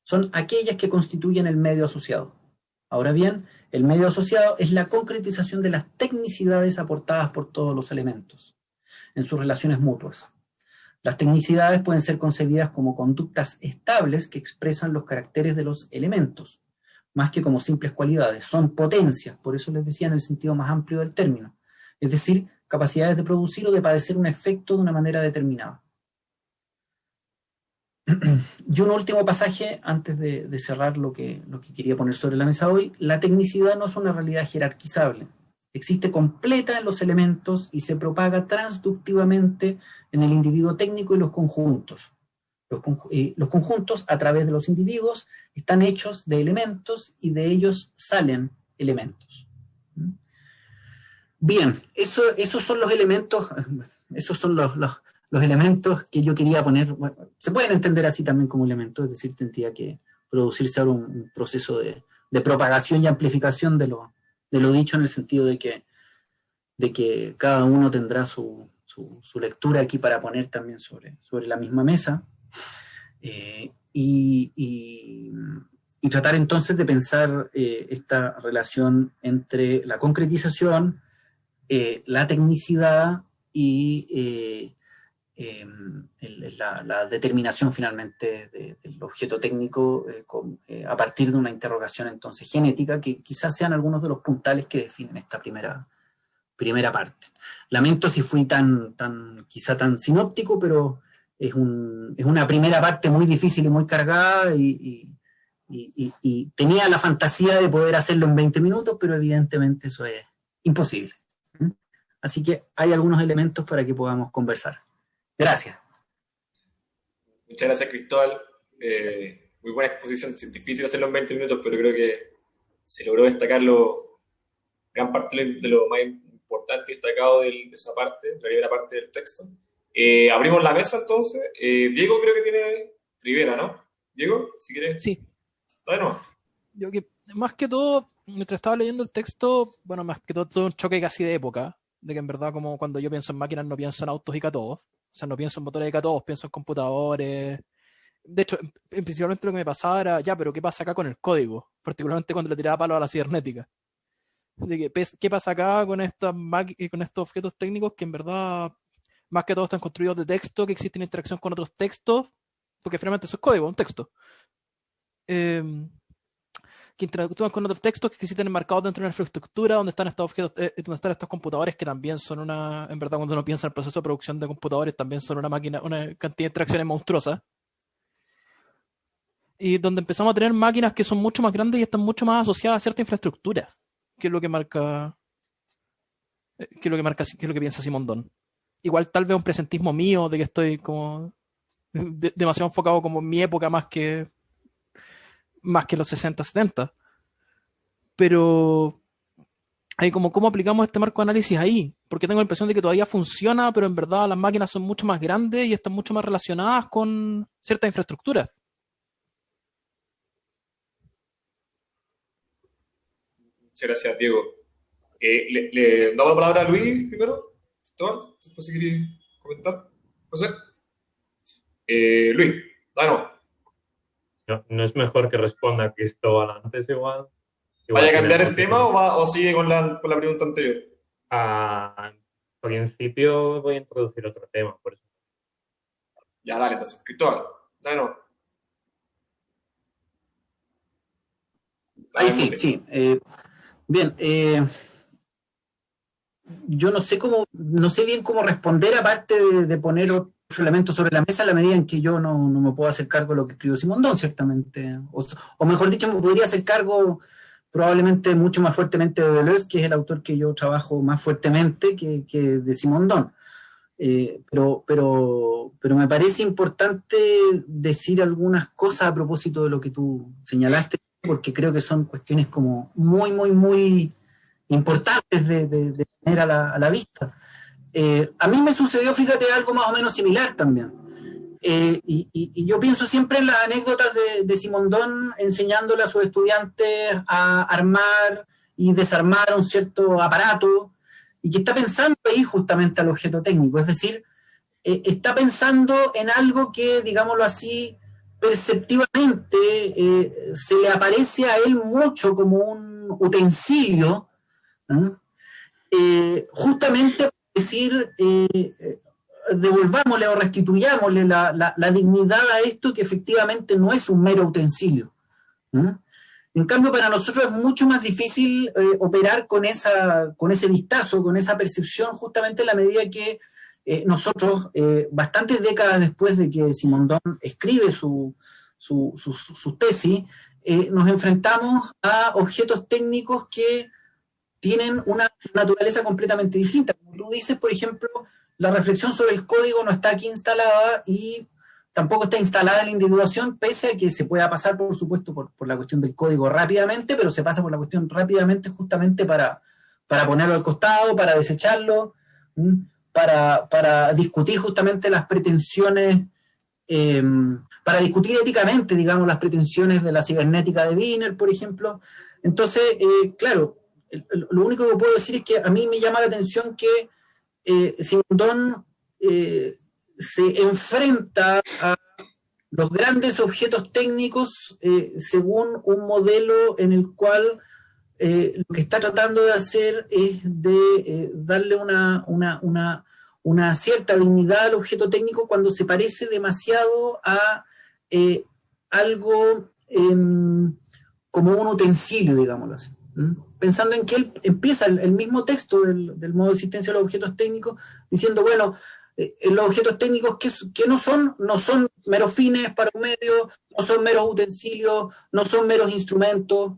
son aquellas que constituyen el medio asociado. Ahora bien, el medio asociado es la concretización de las tecnicidades aportadas por todos los elementos en sus relaciones mutuas. Las tecnicidades pueden ser concebidas como conductas estables que expresan los caracteres de los elementos, más que como simples cualidades. Son potencias, por eso les decía en el sentido más amplio del término, es decir, capacidades de producir o de padecer un efecto de una manera determinada. Y un último pasaje, antes de cerrar lo que quería poner sobre la mesa hoy. La tecnicidad no es una realidad jerarquizable. Existe completa en los elementos y se propaga transductivamente en el individuo técnico y los conjuntos. Los conjuntos, a través de los individuos, están hechos de elementos y de ellos salen elementos. Bien, esos son los elementos, esos son los elementos que yo quería poner. Bueno, se pueden entender así también como elementos, es decir, tendría que producirse ahora un proceso de propagación y amplificación de lo dicho, en el sentido de que cada uno tendrá su lectura aquí para poner también sobre la misma mesa, y tratar entonces de pensar esta relación entre la concretización, la tecnicidad y la determinación finalmente del objeto técnico a partir de una interrogación entonces genética, que quizás sean algunos de los puntales que definen esta primera parte. Lamento si fui quizá tan sinóptico, pero es una primera parte muy difícil y muy cargada, y tenía la fantasía de poder hacerlo en 20 minutos, pero evidentemente eso es imposible. Así que hay algunos elementos para que podamos conversar. Gracias. Muchas gracias, Cristóbal. Muy buena exposición. Es difícil hacerlo en 20 minutos, pero creo que se logró destacar gran parte de lo más importante y destacado de esa parte, la primera parte del texto. Abrimos la mesa entonces. Diego creo que tiene Rivera, ¿no? Diego, si quieres. Sí. Bueno. Yo que, más que todo, mientras estaba leyendo el texto, bueno, más que todo un choque casi de época, de que en verdad, como cuando yo pienso en máquinas, no pienso en autos y cátodos. O sea, no pienso en motores de cátodos, pienso en computadores. De hecho, principalmente lo que me pasaba era, ya, pero ¿qué pasa acá con el código? Particularmente cuando le tiraba palos a la cibernética. De que, ¿qué pasa acá con estos objetos técnicos que en verdad, más que todo, están construidos de texto, que existen interacción con otros textos? Porque finalmente eso es código, un texto. Que interactúan con otros textos que existen enmarcados dentro de una infraestructura donde están estos objetos, donde están estos computadores que también son en verdad, cuando uno piensa en el proceso de producción de computadores, también son una cantidad de interacciones monstruosas. Y donde empezamos a tener máquinas que son mucho más grandes y están mucho más asociadas a cierta infraestructura, que es lo que marca, que es lo que piensa Simón Don. Igual tal vez un presentismo mío de que estoy como demasiado enfocado como en mi época más que los 60, 70. Pero hay como cómo aplicamos este marco de análisis ahí, porque tengo la impresión de que todavía funciona, pero en verdad las máquinas son mucho más grandes y están mucho más relacionadas con ciertas infraestructuras. Muchas gracias, Diego. ¿Le damos la palabra a Luis primero? ¿Cristóbal? ¿Después si queréis comentar? José. Luis, danos. No es mejor que responda Cristóbal antes igual. ¿Vaya a cambiar el tema o sigue con la pregunta anterior? Al principio voy a introducir otro tema, por eso. Ya, dale, entonces. Cristóbal, danos. Ahí sí. Bien, yo no sé bien cómo responder, aparte de poner otro elemento sobre la mesa, a la medida en que yo no me puedo hacer cargo de lo que escribió Simón Don, ciertamente. O mejor dicho, me podría hacer cargo probablemente mucho más fuertemente de Deleuze, que es el autor que yo trabajo más fuertemente que de Simón Don. Pero me parece importante decir algunas cosas a propósito de lo que tú señalaste, porque creo que son cuestiones como muy, muy, muy importantes de tener a la vista. A mí me sucedió, fíjate, algo más o menos similar también. Y yo pienso siempre en las anécdotas de Simondón enseñándole a sus estudiantes a armar y desarmar un cierto aparato, y que está pensando ahí justamente al objeto técnico, es decir, está pensando en algo que, digámoslo así, perceptivamente se le aparece a él mucho como un utensilio, ¿no? Justamente decir, devolvámosle o restituyámosle la dignidad a esto que efectivamente no es un mero utensilio, ¿no? En cambio, para nosotros es mucho más difícil operar con ese vistazo, con esa percepción, justamente en la medida que nosotros, bastantes décadas después de que Simondón escribe su tesis, nos enfrentamos a objetos técnicos que tienen una naturaleza completamente distinta. Como tú dices, por ejemplo, la reflexión sobre el código no está aquí instalada y tampoco está instalada la individuación, pese a que se pueda pasar, por supuesto, por la cuestión del código rápidamente, pero se pasa por la cuestión rápidamente justamente para ponerlo al costado, para desecharlo, para discutir justamente las pretensiones, para discutir éticamente, digamos, las pretensiones de la cibernética de Wiener, por ejemplo. Entonces, claro, lo único que puedo decir es que a mí me llama la atención que Simondón se enfrenta a los grandes objetos técnicos según un modelo en el cual lo que está tratando de hacer es de darle una cierta dignidad al objeto técnico cuando se parece demasiado a algo como un utensilio, digámoslo así. Pensando en que él empieza el mismo texto del modo de existencia de los objetos técnicos diciendo, bueno, los objetos técnicos que no son meros fines para un medio, no son meros utensilios, no son meros instrumentos.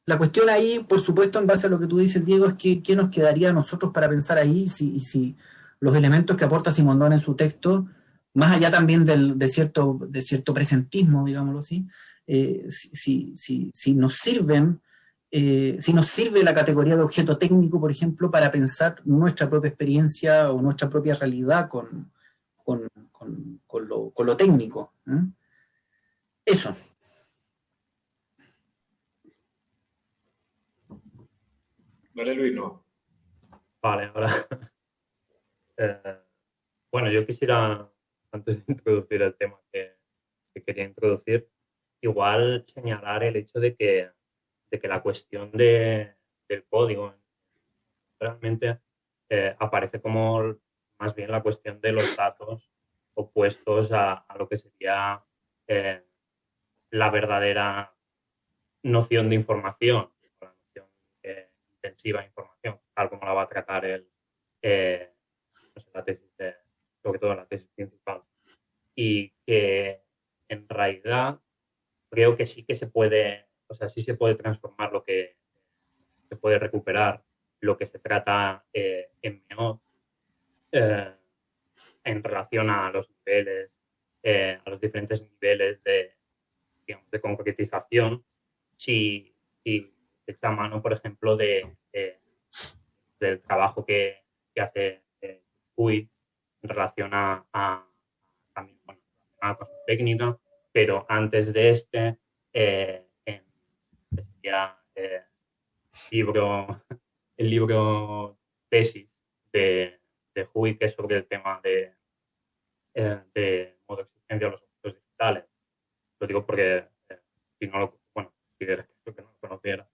La cuestión ahí, por supuesto, en base a lo que tú dices, Diego, es qué nos quedaría a nosotros para pensar ahí si los elementos que aporta Simondón en su texto, más allá también de cierto presentismo, digámoslo así, si nos sirven, si nos sirve la categoría de objeto técnico, por ejemplo, para pensar nuestra propia experiencia o nuestra propia realidad con lo técnico. Eso. Vale, Luis, no. Vale, ahora. Bueno, yo quisiera, antes de introducir el tema que quería introducir, igual señalar el hecho de que la cuestión del código realmente aparece como más bien la cuestión de los datos opuestos a lo que sería la verdadera noción de información, la noción intensiva de información, tal como la va a tratar la tesis sobre todo la tesis principal. Y que en realidad creo que sí que se puede, sí se puede transformar lo que se puede recuperar lo que se trata en MEO en relación a los niveles, a los diferentes niveles de concretización, si se echa mano, por ejemplo, del trabajo que hace Huy en relación a también a cosas técnicas, pero antes de el libro tesis de Huy, que es sobre el tema de modo de existencia de los objetos digitales. Lo digo porque si no si eres que no lo conociera,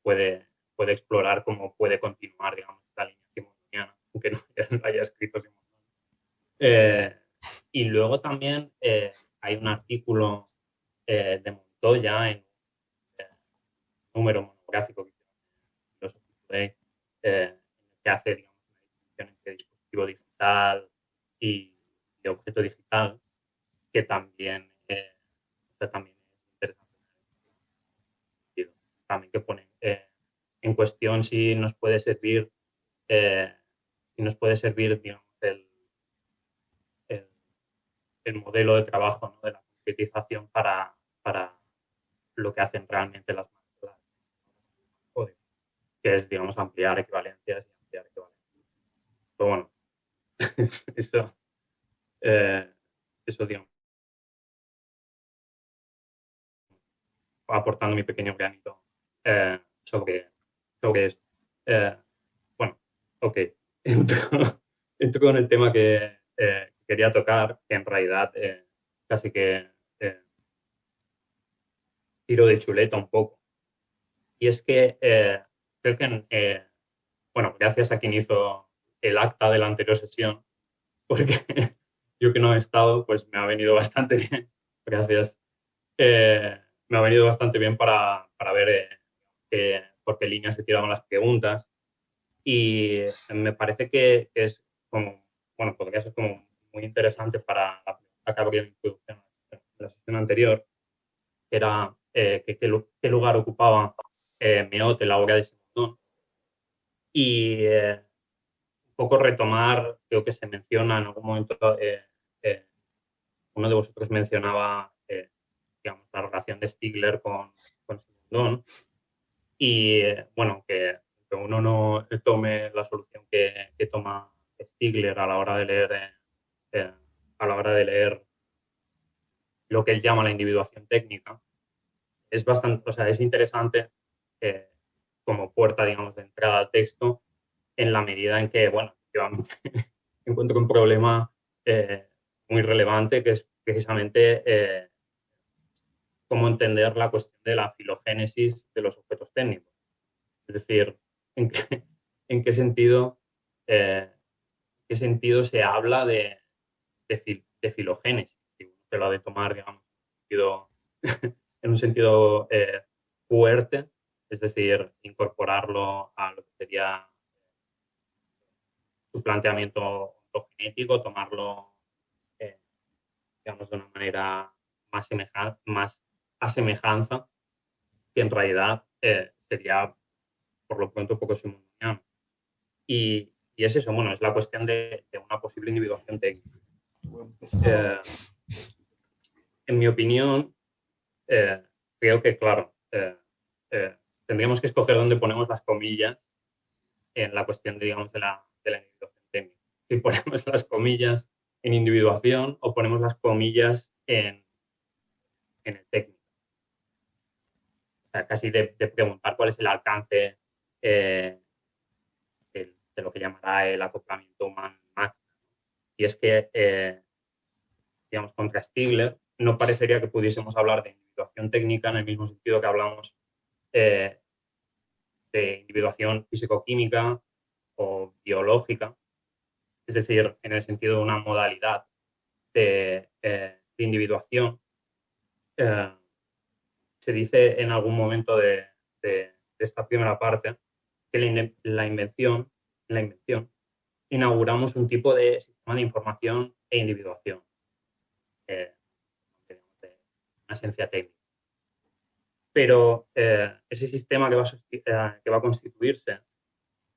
puede explorar cómo puede continuar, digamos, esta línea simondoniana, aunque no haya escrito Simondon. Y luego también hay un artículo de Montoya en un número monográfico que Philosophy Today, que hace, digamos, una distinción entre dispositivo digital y de objeto digital, que también es interesante. También que pone en cuestión si nos puede servir, digamos, el modelo de trabajo, ¿no?, de la concretización para lo que hacen realmente las máquinas. que es, digamos, ampliar equivalencias y ampliar equivalencias. Pero bueno, eso digamos, aportando mi pequeño granito sobre esto. Bueno, ok. Entro con el tema que quería tocar, que en realidad casi que tiro de chuleta un poco. Y es que creo que, bueno, gracias a quien hizo el acta de la anterior sesión, porque yo que no he estado, pues me ha venido bastante bien. Gracias. Me ha venido bastante bien para ver por qué líneas se tiraban las preguntas. Y me parece que es como, bueno, podría ser como muy interesante para la pregunta que habría introducción en la sesión anterior, que era qué lugar ocupaba Meot en la obra de Simondon. Y un poco retomar, creo que se menciona en algún momento, uno de vosotros mencionaba, digamos, la relación de Stigler con Simondon. Y bueno, que uno no tome la solución que toma Stigler a la hora de leer lo que él llama la individuación técnica, es bastante, o sea, es interesante como puerta, digamos, de entrada al texto, en la medida en que, bueno, yo encuentro un problema muy relevante, que es precisamente cómo entender la cuestión de la filogénesis de los objetos técnicos. Es decir, en qué sentido se habla de filogénesis. Se lo ha de tomar, digamos, en un sentido fuerte, es decir, incorporarlo a lo que sería su planteamiento ontogenético, tomarlo, digamos, de una manera más a semejanza, que en realidad sería, por lo pronto, poco simultáneo. Y es eso, bueno, es la cuestión de una posible individuación técnica. En mi opinión, creo que, claro, tendríamos que escoger dónde ponemos las comillas en la cuestión, digamos, de la individuación técnica. Si ponemos las comillas en individuación o ponemos las comillas en el técnico. O sea, casi de preguntar cuál es el alcance de lo que llamará el acoplamiento humano-máquina. Y es que, digamos, contra Stigler, no parecería que pudiésemos hablar de individuación técnica en el mismo sentido que hablamos de individuación físico-química o biológica, es decir, en el sentido de una modalidad de individuación. Se dice en algún momento de esta primera parte que en la invención inauguramos un tipo de sistema de información e individuación, de una esencia técnica. Pero ese sistema que va a constituirse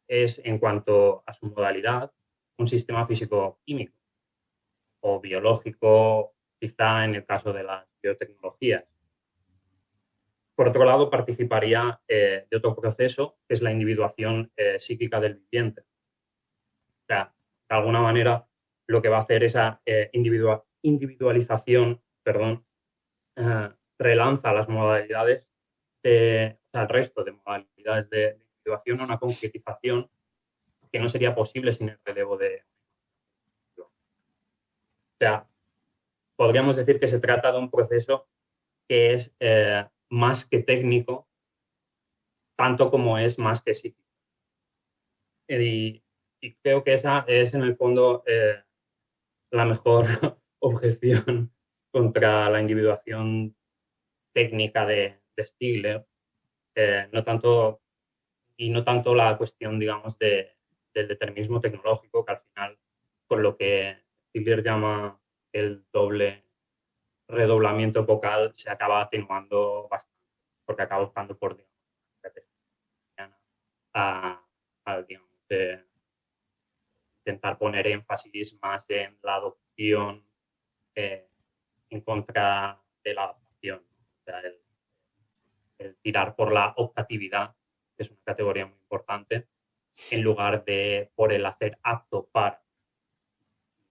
es, en cuanto a su modalidad, un sistema físico-químico o biológico, quizá en el caso de las biotecnologías. Por otro lado, participaría de otro proceso, que es la individuación psíquica del viviente. O sea, de alguna manera, lo que va a hacer esa individualización, relanza las modalidades, el resto de modalidades de individuación a una concretización que no sería posible sin el relevo de... O sea, podríamos decir que se trata de un proceso que es más que técnico, tanto como es más que psíquico. Y creo que esa es, en el fondo, la mejor objeción contra la individuación técnica de Stigler, no tanto la cuestión, digamos, del determinismo tecnológico, que al final, con lo que Stigler llama el doble redoblamiento epocal, se acaba atenuando bastante, porque acaba optando por, digamos, digamos, intentar poner énfasis más en la adopción en contra de la adaptación, o sea, el tirar por la optatividad, que es una categoría muy importante, en lugar de por el hacer apto para.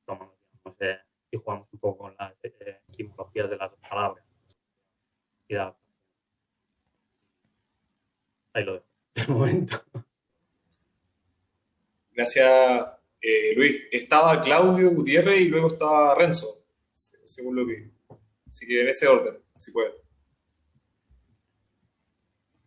Tomamos, digamos, y jugamos un poco con las etimologías de las palabras. Y da. Ahí lo dejo, de momento. Gracias, Luis. Estaba Claudio Gutiérrez y luego estaba Renzo, según lo que... Así que en ese orden, si pueden.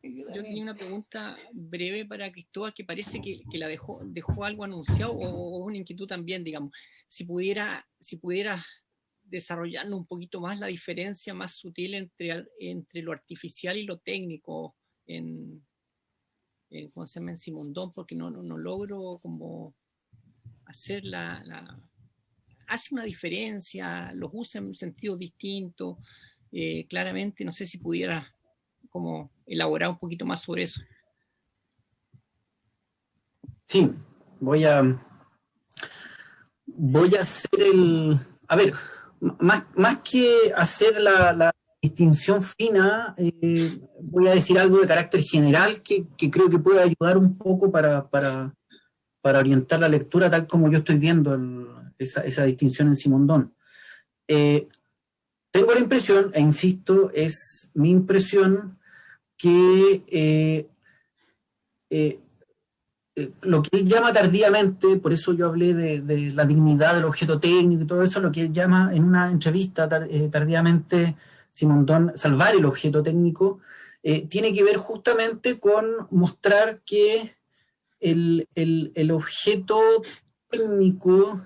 Yo tenía una pregunta breve para Cristóbal, que parece que la dejó algo anunciado, o una inquietud también, digamos. Si pudiera desarrollarnos un poquito más la diferencia más sutil entre lo artificial y lo técnico ¿cómo se llama? En Simondon, porque no logro como hacer hace una diferencia, los usa en sentidos distintos, claramente, no sé si pudiera como elaborar un poquito más sobre eso. Sí, voy a hacer a ver, más que hacer la distinción fina, voy a decir algo de carácter general que creo que puede ayudar un poco para orientar la lectura tal como yo estoy viendo esa distinción en Simondon. Tengo la impresión, e insisto, es mi impresión, que lo que él llama tardíamente, por eso yo hablé de la dignidad del objeto técnico y todo eso, lo que él llama en una entrevista tardíamente Simondon salvar el objeto técnico, tiene que ver justamente con mostrar que el objeto técnico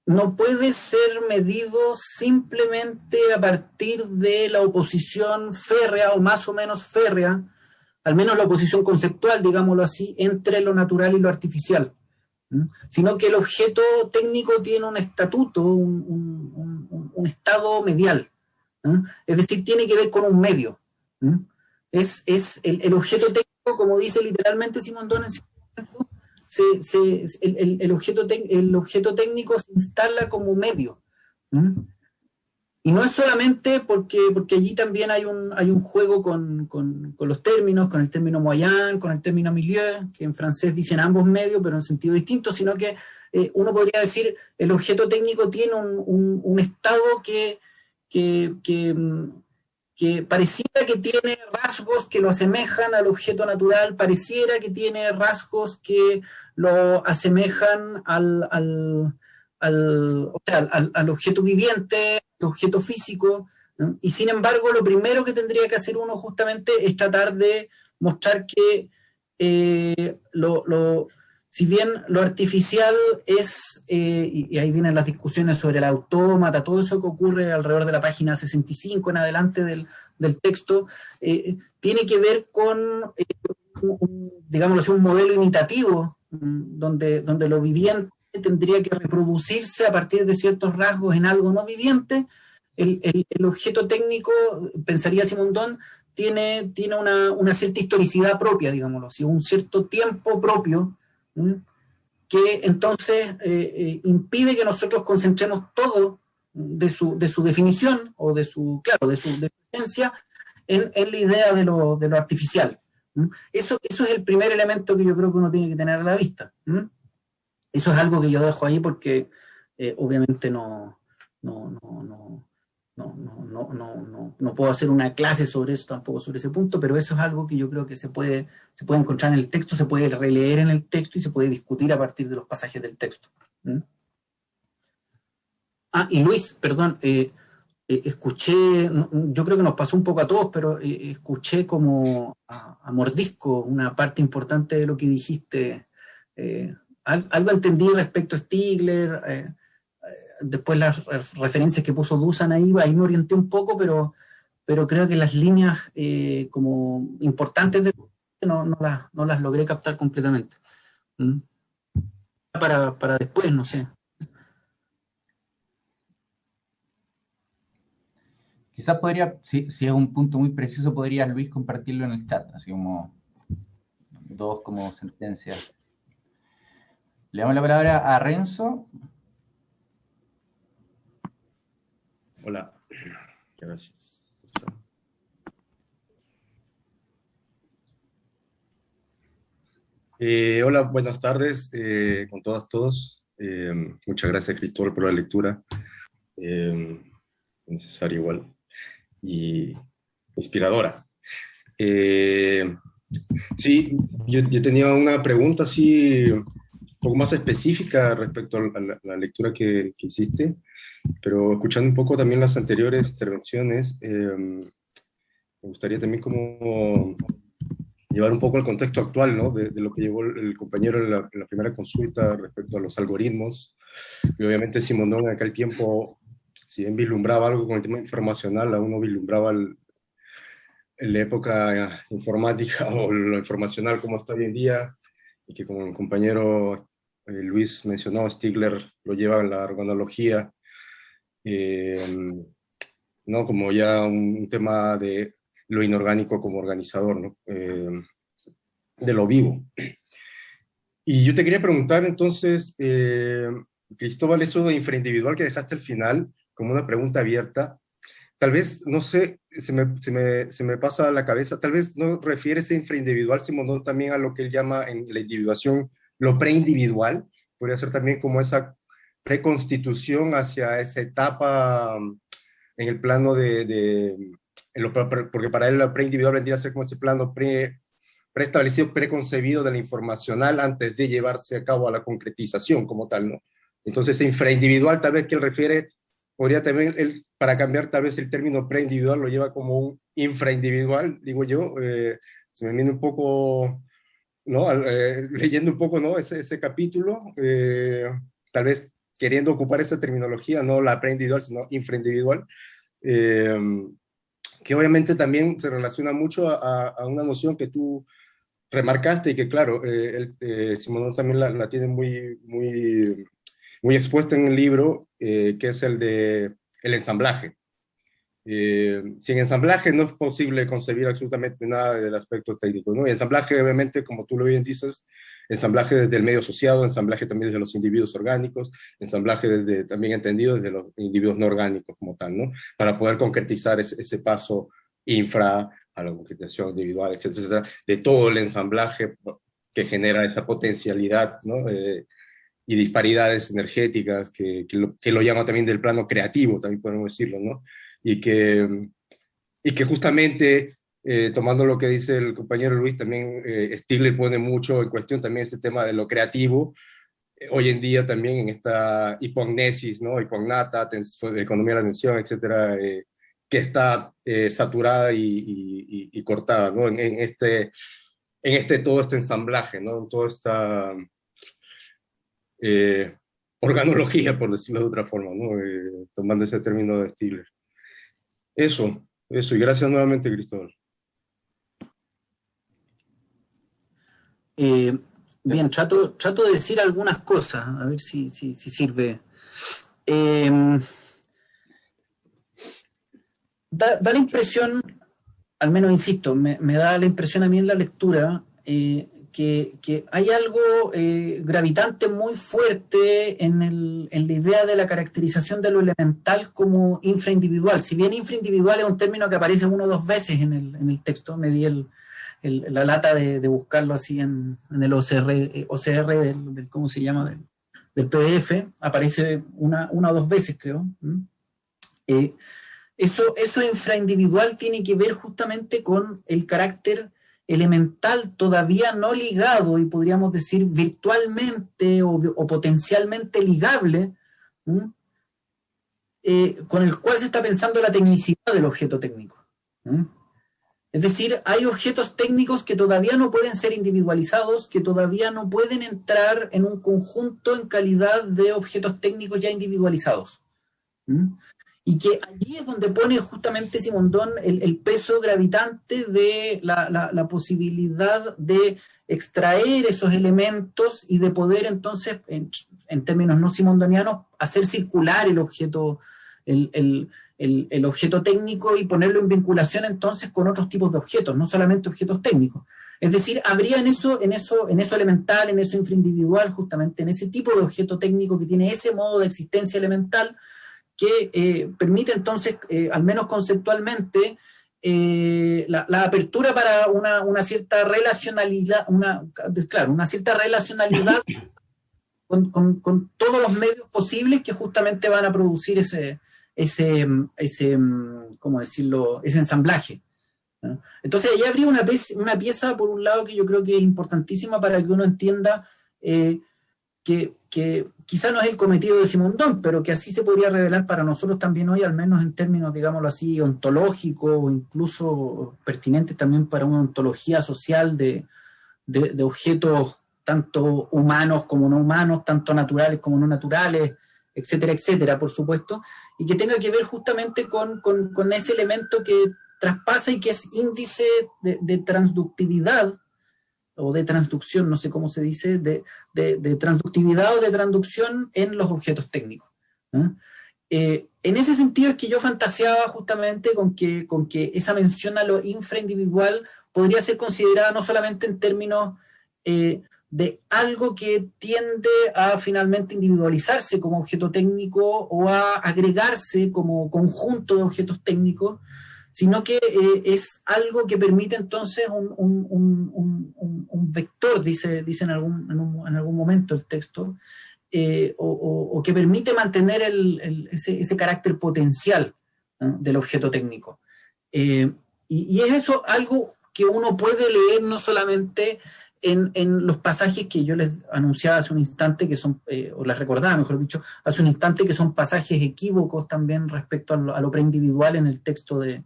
no puede ser medido simplemente a partir de la oposición férrea o más o menos férrea, al menos la oposición conceptual, digámoslo así, entre lo natural y lo artificial, sino que el objeto técnico tiene un estatuto, un estado medial, es decir, tiene que ver con un medio. Es el objeto técnico, como dice literalmente Simondon en su momento, el objeto técnico se instala como medio. Y no es solamente porque allí también hay un juego con los términos, con el término moyen, con el término milieu, que en francés dicen ambos medios, pero en sentido distinto, sino que uno podría decir el objeto técnico tiene un estado que pareciera que tiene rasgos que lo asemejan al objeto natural, pareciera que tiene rasgos que lo asemejan al objeto viviente, al objeto físico, ¿no? Y sin embargo, lo primero que tendría que hacer uno justamente es tratar de mostrar que si bien lo artificial es, y ahí vienen las discusiones sobre el autómata, todo eso que ocurre alrededor de la página 65 en adelante del texto, tiene que ver con, digámoslo así, un modelo imitativo, donde lo viviente tendría que reproducirse a partir de ciertos rasgos en algo no viviente. El objeto técnico, pensaría Simondon, tiene una cierta historicidad propia, digámoslo así, un cierto tiempo propio, que entonces impide que nosotros concentremos todo de su definición o de su esencia en la idea de lo artificial. Eso es el primer elemento que yo creo que uno tiene que tener a la vista. Eso es algo que yo dejo ahí porque obviamente no puedo hacer una clase sobre eso tampoco, sobre ese punto, pero eso es algo que yo creo que se puede encontrar en el texto, se puede releer en el texto y se puede discutir a partir de los pasajes del texto. Y Luis, perdón, escuché, yo creo que nos pasó un poco a todos, pero escuché como a mordisco una parte importante de lo que dijiste. Algo entendí respecto a Stigler, después las referencias que puso Dusan ahí me orienté un poco, pero creo que las líneas como importantes no las logré captar completamente. Para después, no sé. Quizás podría, si es un punto muy preciso, podría Luis compartirlo en el chat, así como dos como sentencias. Le damos la palabra a Renzo. Hola, gracias. Hola, buenas tardes con todas, todos. Muchas gracias, Cristóbal, por la lectura. Necesaria igual y inspiradora. Sí, yo tenía una pregunta así un poco más específica respecto a la lectura que hiciste, pero escuchando un poco también las anteriores intervenciones, me gustaría también como llevar un poco el contexto actual, ¿no? De lo que llevó el compañero en la primera consulta respecto a los algoritmos. Y obviamente Simondón en aquel tiempo, si bien vislumbraba algo con el tema informacional, aún no vislumbraba en la época informática o lo informacional como está hoy en día, y que como el compañero Luis mencionó, Stigler lo lleva en la organología, ¿no? Como ya un tema de lo inorgánico como organizador, ¿no? De lo vivo. Y yo te quería preguntar entonces, Cristóbal, eso de infraindividual que dejaste al final, como una pregunta abierta, tal vez, no sé, se me pasa a la cabeza, tal vez no refiere ese infraindividual, Simondón, también a lo que él llama en la individuación lo preindividual, podría ser también como esa preconstitución hacia esa etapa en el plano porque para él la preindividual vendría a ser como ese plano preestablecido, preconcebido de la informacional antes de llevarse a cabo a la concretización como tal, ¿no? Entonces, infraindividual, tal vez que él refiere, podría también, él, para cambiar tal vez el término preindividual, lo lleva como un infraindividual, digo yo, se me viene un poco, ¿no? Leyendo un poco, ¿no? Ese capítulo, tal vez queriendo ocupar esa terminología, no la preindividual, sino infraindividual, que obviamente también se relaciona mucho a una noción que tú remarcaste y que, claro, Simondón también la tiene muy expuesta en el libro, que es el de el ensamblaje. Sin ensamblaje no es posible concebir absolutamente nada del aspecto técnico, ¿no? Y ensamblaje, obviamente, como tú lo bien dices, ensamblaje desde el medio asociado, ensamblaje también desde los individuos orgánicos, ensamblaje desde, también entendido desde los individuos no orgánicos como tal, ¿no? Para poder concretizar ese paso infra a la concretización individual, etcétera, etcétera, de todo el ensamblaje que genera esa potencialidad, ¿no? Y disparidades energéticas que lo llama también del plano creativo, también podemos decirlo, ¿no? Y que justamente, tomando lo que dice el compañero Luis, también Stigler pone mucho en cuestión también este tema de lo creativo, hoy en día también en esta hipognesis, ¿no? Hipognata, economía de la atención, etcétera, que está saturada y cortada, ¿no? Todo este ensamblaje, ¿no? En toda esta organología, por decirlo de otra forma, ¿no? Tomando ese término de Stigler. Eso, y gracias nuevamente, Cristóbal. Bien, trato de decir algunas cosas, a ver si sirve. Da la impresión, al menos insisto, me da la impresión a mí en la lectura que hay algo gravitante muy fuerte en la idea de la caracterización de lo elemental como infraindividual. Si bien infraindividual es un término que aparece 1 o 2 veces en el texto, me di la lata de buscarlo así en el OCR del ¿cómo se llama? Del PDF, aparece una o 2 veces, creo. Eso infraindividual tiene que ver justamente con el carácter elemental todavía no ligado y podríamos decir virtualmente o potencialmente ligable, con el cual se está pensando la tecnicidad del objeto técnico. Es decir, hay objetos técnicos que todavía no pueden ser individualizados, que todavía no pueden entrar en un conjunto en calidad de objetos técnicos ya individualizados. Y que allí es donde pone justamente Simondón el peso gravitante de la posibilidad de extraer esos elementos y de poder entonces, en términos no simondonianos, hacer circular el objeto, el objeto técnico y ponerlo en vinculación entonces con otros tipos de objetos, no solamente objetos técnicos. Es decir, habría en eso elemental, en eso infraindividual, justamente en ese tipo de objeto técnico que tiene ese modo de existencia elemental, que permite entonces, al menos conceptualmente, la apertura para una cierta relacionalidad, una cierta relacionalidad con todos los medios posibles que justamente van a producir ¿cómo decirlo?, ese ensamblaje. ¿No? Entonces, ahí habría una pieza, por un lado, que yo creo que es importantísima para que uno entienda que quizá no es el cometido de Simondon, pero que así se podría revelar para nosotros también hoy, al menos en términos, digámoslo así, ontológicos, o incluso pertinentes también para una ontología social de objetos tanto humanos como no humanos, tanto naturales como no naturales, etcétera, etcétera, por supuesto, y que tenga que ver justamente con ese elemento que traspasa y que es índice de transductividad, o de transducción, no sé cómo se dice, de transductividad o de transducción en los objetos técnicos. ¿No? En ese sentido es que yo fantaseaba justamente con que esa mención a lo infraindividual podría ser considerada no solamente en términos de algo que tiende a finalmente individualizarse como objeto técnico o a agregarse como conjunto de objetos técnicos, sino que es algo que permite entonces un vector, dice en algún momento el texto, o que permite mantener ese carácter potencial, ¿no?, del objeto técnico. Y es eso algo que uno puede leer no solamente en los pasajes que yo les anunciaba hace un instante, que son, o les recordaba, mejor dicho, hace un instante, que son pasajes equívocos también respecto a lo preindividual en el texto de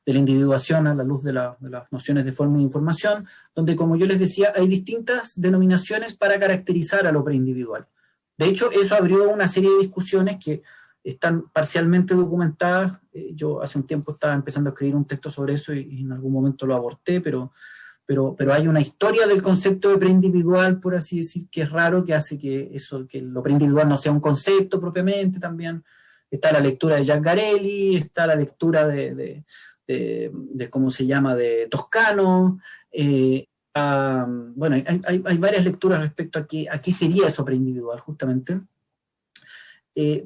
la individuación a la luz de las nociones de forma y información, donde, como yo les decía, hay distintas denominaciones para caracterizar a lo preindividual. De hecho, eso abrió una serie de discusiones que están parcialmente documentadas. Yo hace un tiempo estaba empezando a escribir un texto sobre eso y en algún momento lo aborté, pero hay una historia del concepto de preindividual, por así decir, que es raro, que hace que lo preindividual no sea un concepto propiamente también. Está la lectura de Jacques Garelli, está la lectura de ¿cómo se llama?, de Toscano. Bueno, hay varias lecturas respecto a qué sería eso preindividual, justamente.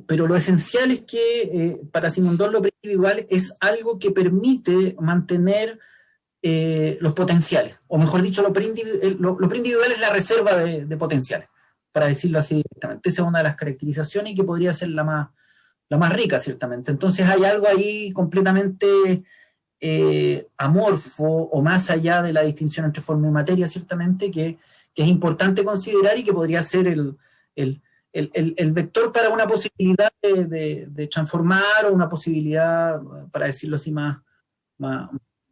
Pero lo esencial es que para Simondon lo preindividual es algo que permite mantener los potenciales, o mejor dicho, lo preindividual es la reserva de potenciales, para decirlo así directamente. Esa es una de las caracterizaciones y que podría ser la más rica, ciertamente. Entonces hay algo ahí completamente amorfo, o más allá de la distinción entre forma y materia, ciertamente, que es importante considerar y que podría ser el vector para una posibilidad de transformar, o una posibilidad, para decirlo así más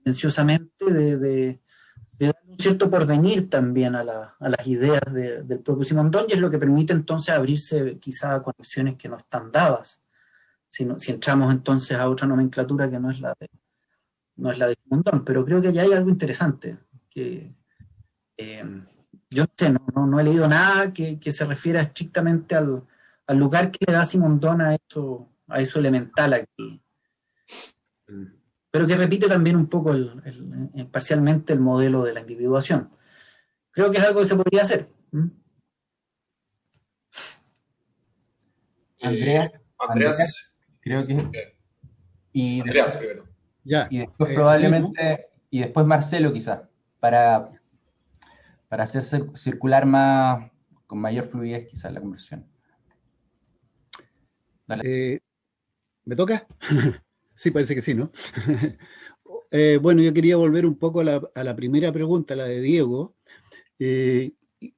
pretenciosamente, de dar un cierto porvenir también a las ideas del propio Simondon, y es lo que permite entonces abrirse quizá a conexiones que no están dadas, si entramos entonces a otra nomenclatura que no es la de Simondon. Pero creo que ya hay algo interesante, que yo no sé, no he leído nada que se refiera estrictamente al lugar que le da Simondon a eso elemental aquí, pero que repite también un poco parcialmente el modelo de la individuación. Creo que es algo que se podría hacer. Andreas, creo que... Y Andreas primero. Ya. Y después probablemente, y después Marcelo quizás, para hacerse circular con mayor fluidez quizás la conversación. Dale. ¿Me toca? Sí, parece que sí, ¿no? Bueno, yo quería volver un poco a la primera pregunta, la de Diego,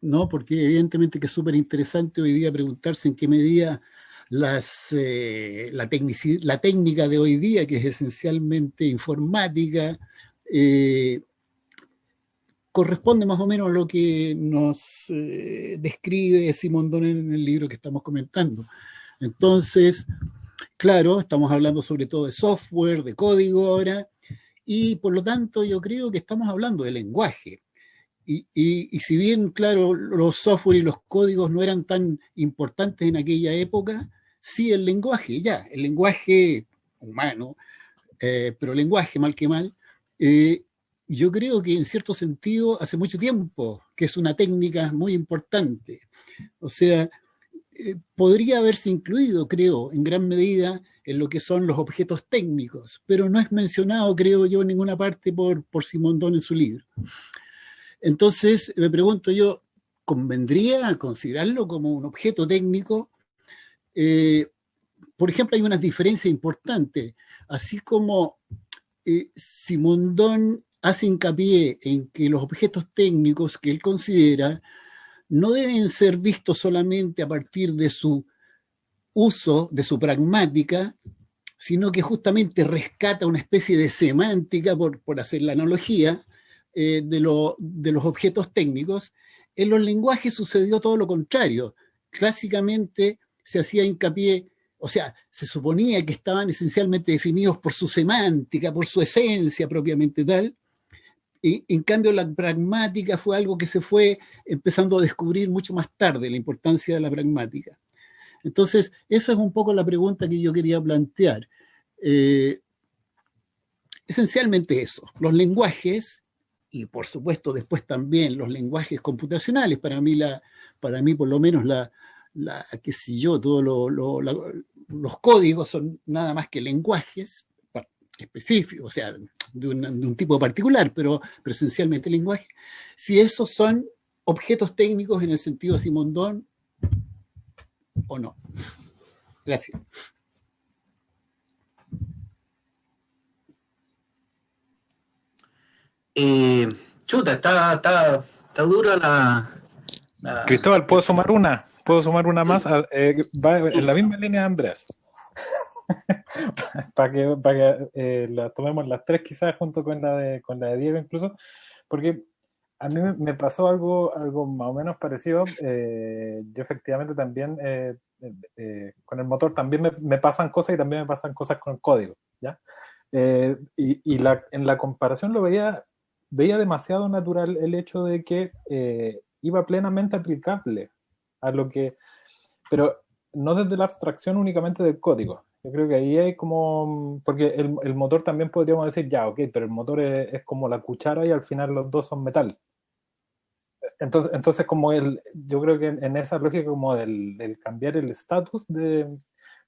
¿no? Porque evidentemente que es súper interesante hoy día preguntarse en qué medida la técnica de hoy día, que es esencialmente informática, corresponde más o menos a lo que nos describe Simondon en el libro que estamos comentando. Entonces, claro, estamos hablando sobre todo de software, de código ahora, y por lo tanto yo creo que estamos hablando de lenguaje. Y si bien, claro, los software y los códigos no eran tan importantes en aquella época, sí el lenguaje humano, pero lenguaje mal que mal, yo creo que en cierto sentido hace mucho tiempo que es una técnica muy importante. O sea, podría haberse incluido, creo, en gran medida en lo que son los objetos técnicos, pero no es mencionado, creo yo, en ninguna parte por Simondon en su libro. Entonces, me pregunto yo, ¿convendría considerarlo como un objeto técnico? Por ejemplo, hay unas diferencias importantes, así como Simondon hace hincapié en que los objetos técnicos que él considera no deben ser vistos solamente a partir de su uso, de su pragmática, sino que justamente rescata una especie de semántica, por hacer la analogía, de los objetos técnicos. En los lenguajes sucedió todo lo contrario. Clásicamente se hacía hincapié, o sea, se suponía que estaban esencialmente definidos por su semántica, por su esencia propiamente tal. Y, en cambio, la pragmática fue algo que se fue empezando a descubrir mucho más tarde, la importancia de la pragmática. Entonces, esa es un poco la pregunta que yo quería plantear. Esencialmente eso, los lenguajes, y por supuesto después también los lenguajes computacionales, para mí por lo menos qué sé yo, los códigos son nada más que lenguajes específicos, o sea, de un tipo particular, pero esencialmente lenguaje. Si esos son objetos técnicos en el sentido de Simondon o no. Gracias. Chuta, está dura la... Cristóbal, ¿puedo sumar una? ¿Puedo sumar una más? Va en la misma línea de Andrés. para que la tomemos las tres quizás junto con la de Diego incluso, porque a mí me pasó algo más o menos parecido. Yo efectivamente también con el motor también me pasan cosas y también me pasan cosas con el código, ¿ya? En la comparación lo veía demasiado natural el hecho de que iba plenamente aplicable a lo que, pero no desde la abstracción únicamente del código. Yo creo que ahí hay como, porque el motor también podríamos decir, ya, ok, pero el motor es como la cuchara y al final los dos son metal. Entonces como yo creo que en esa lógica como del cambiar el estatus,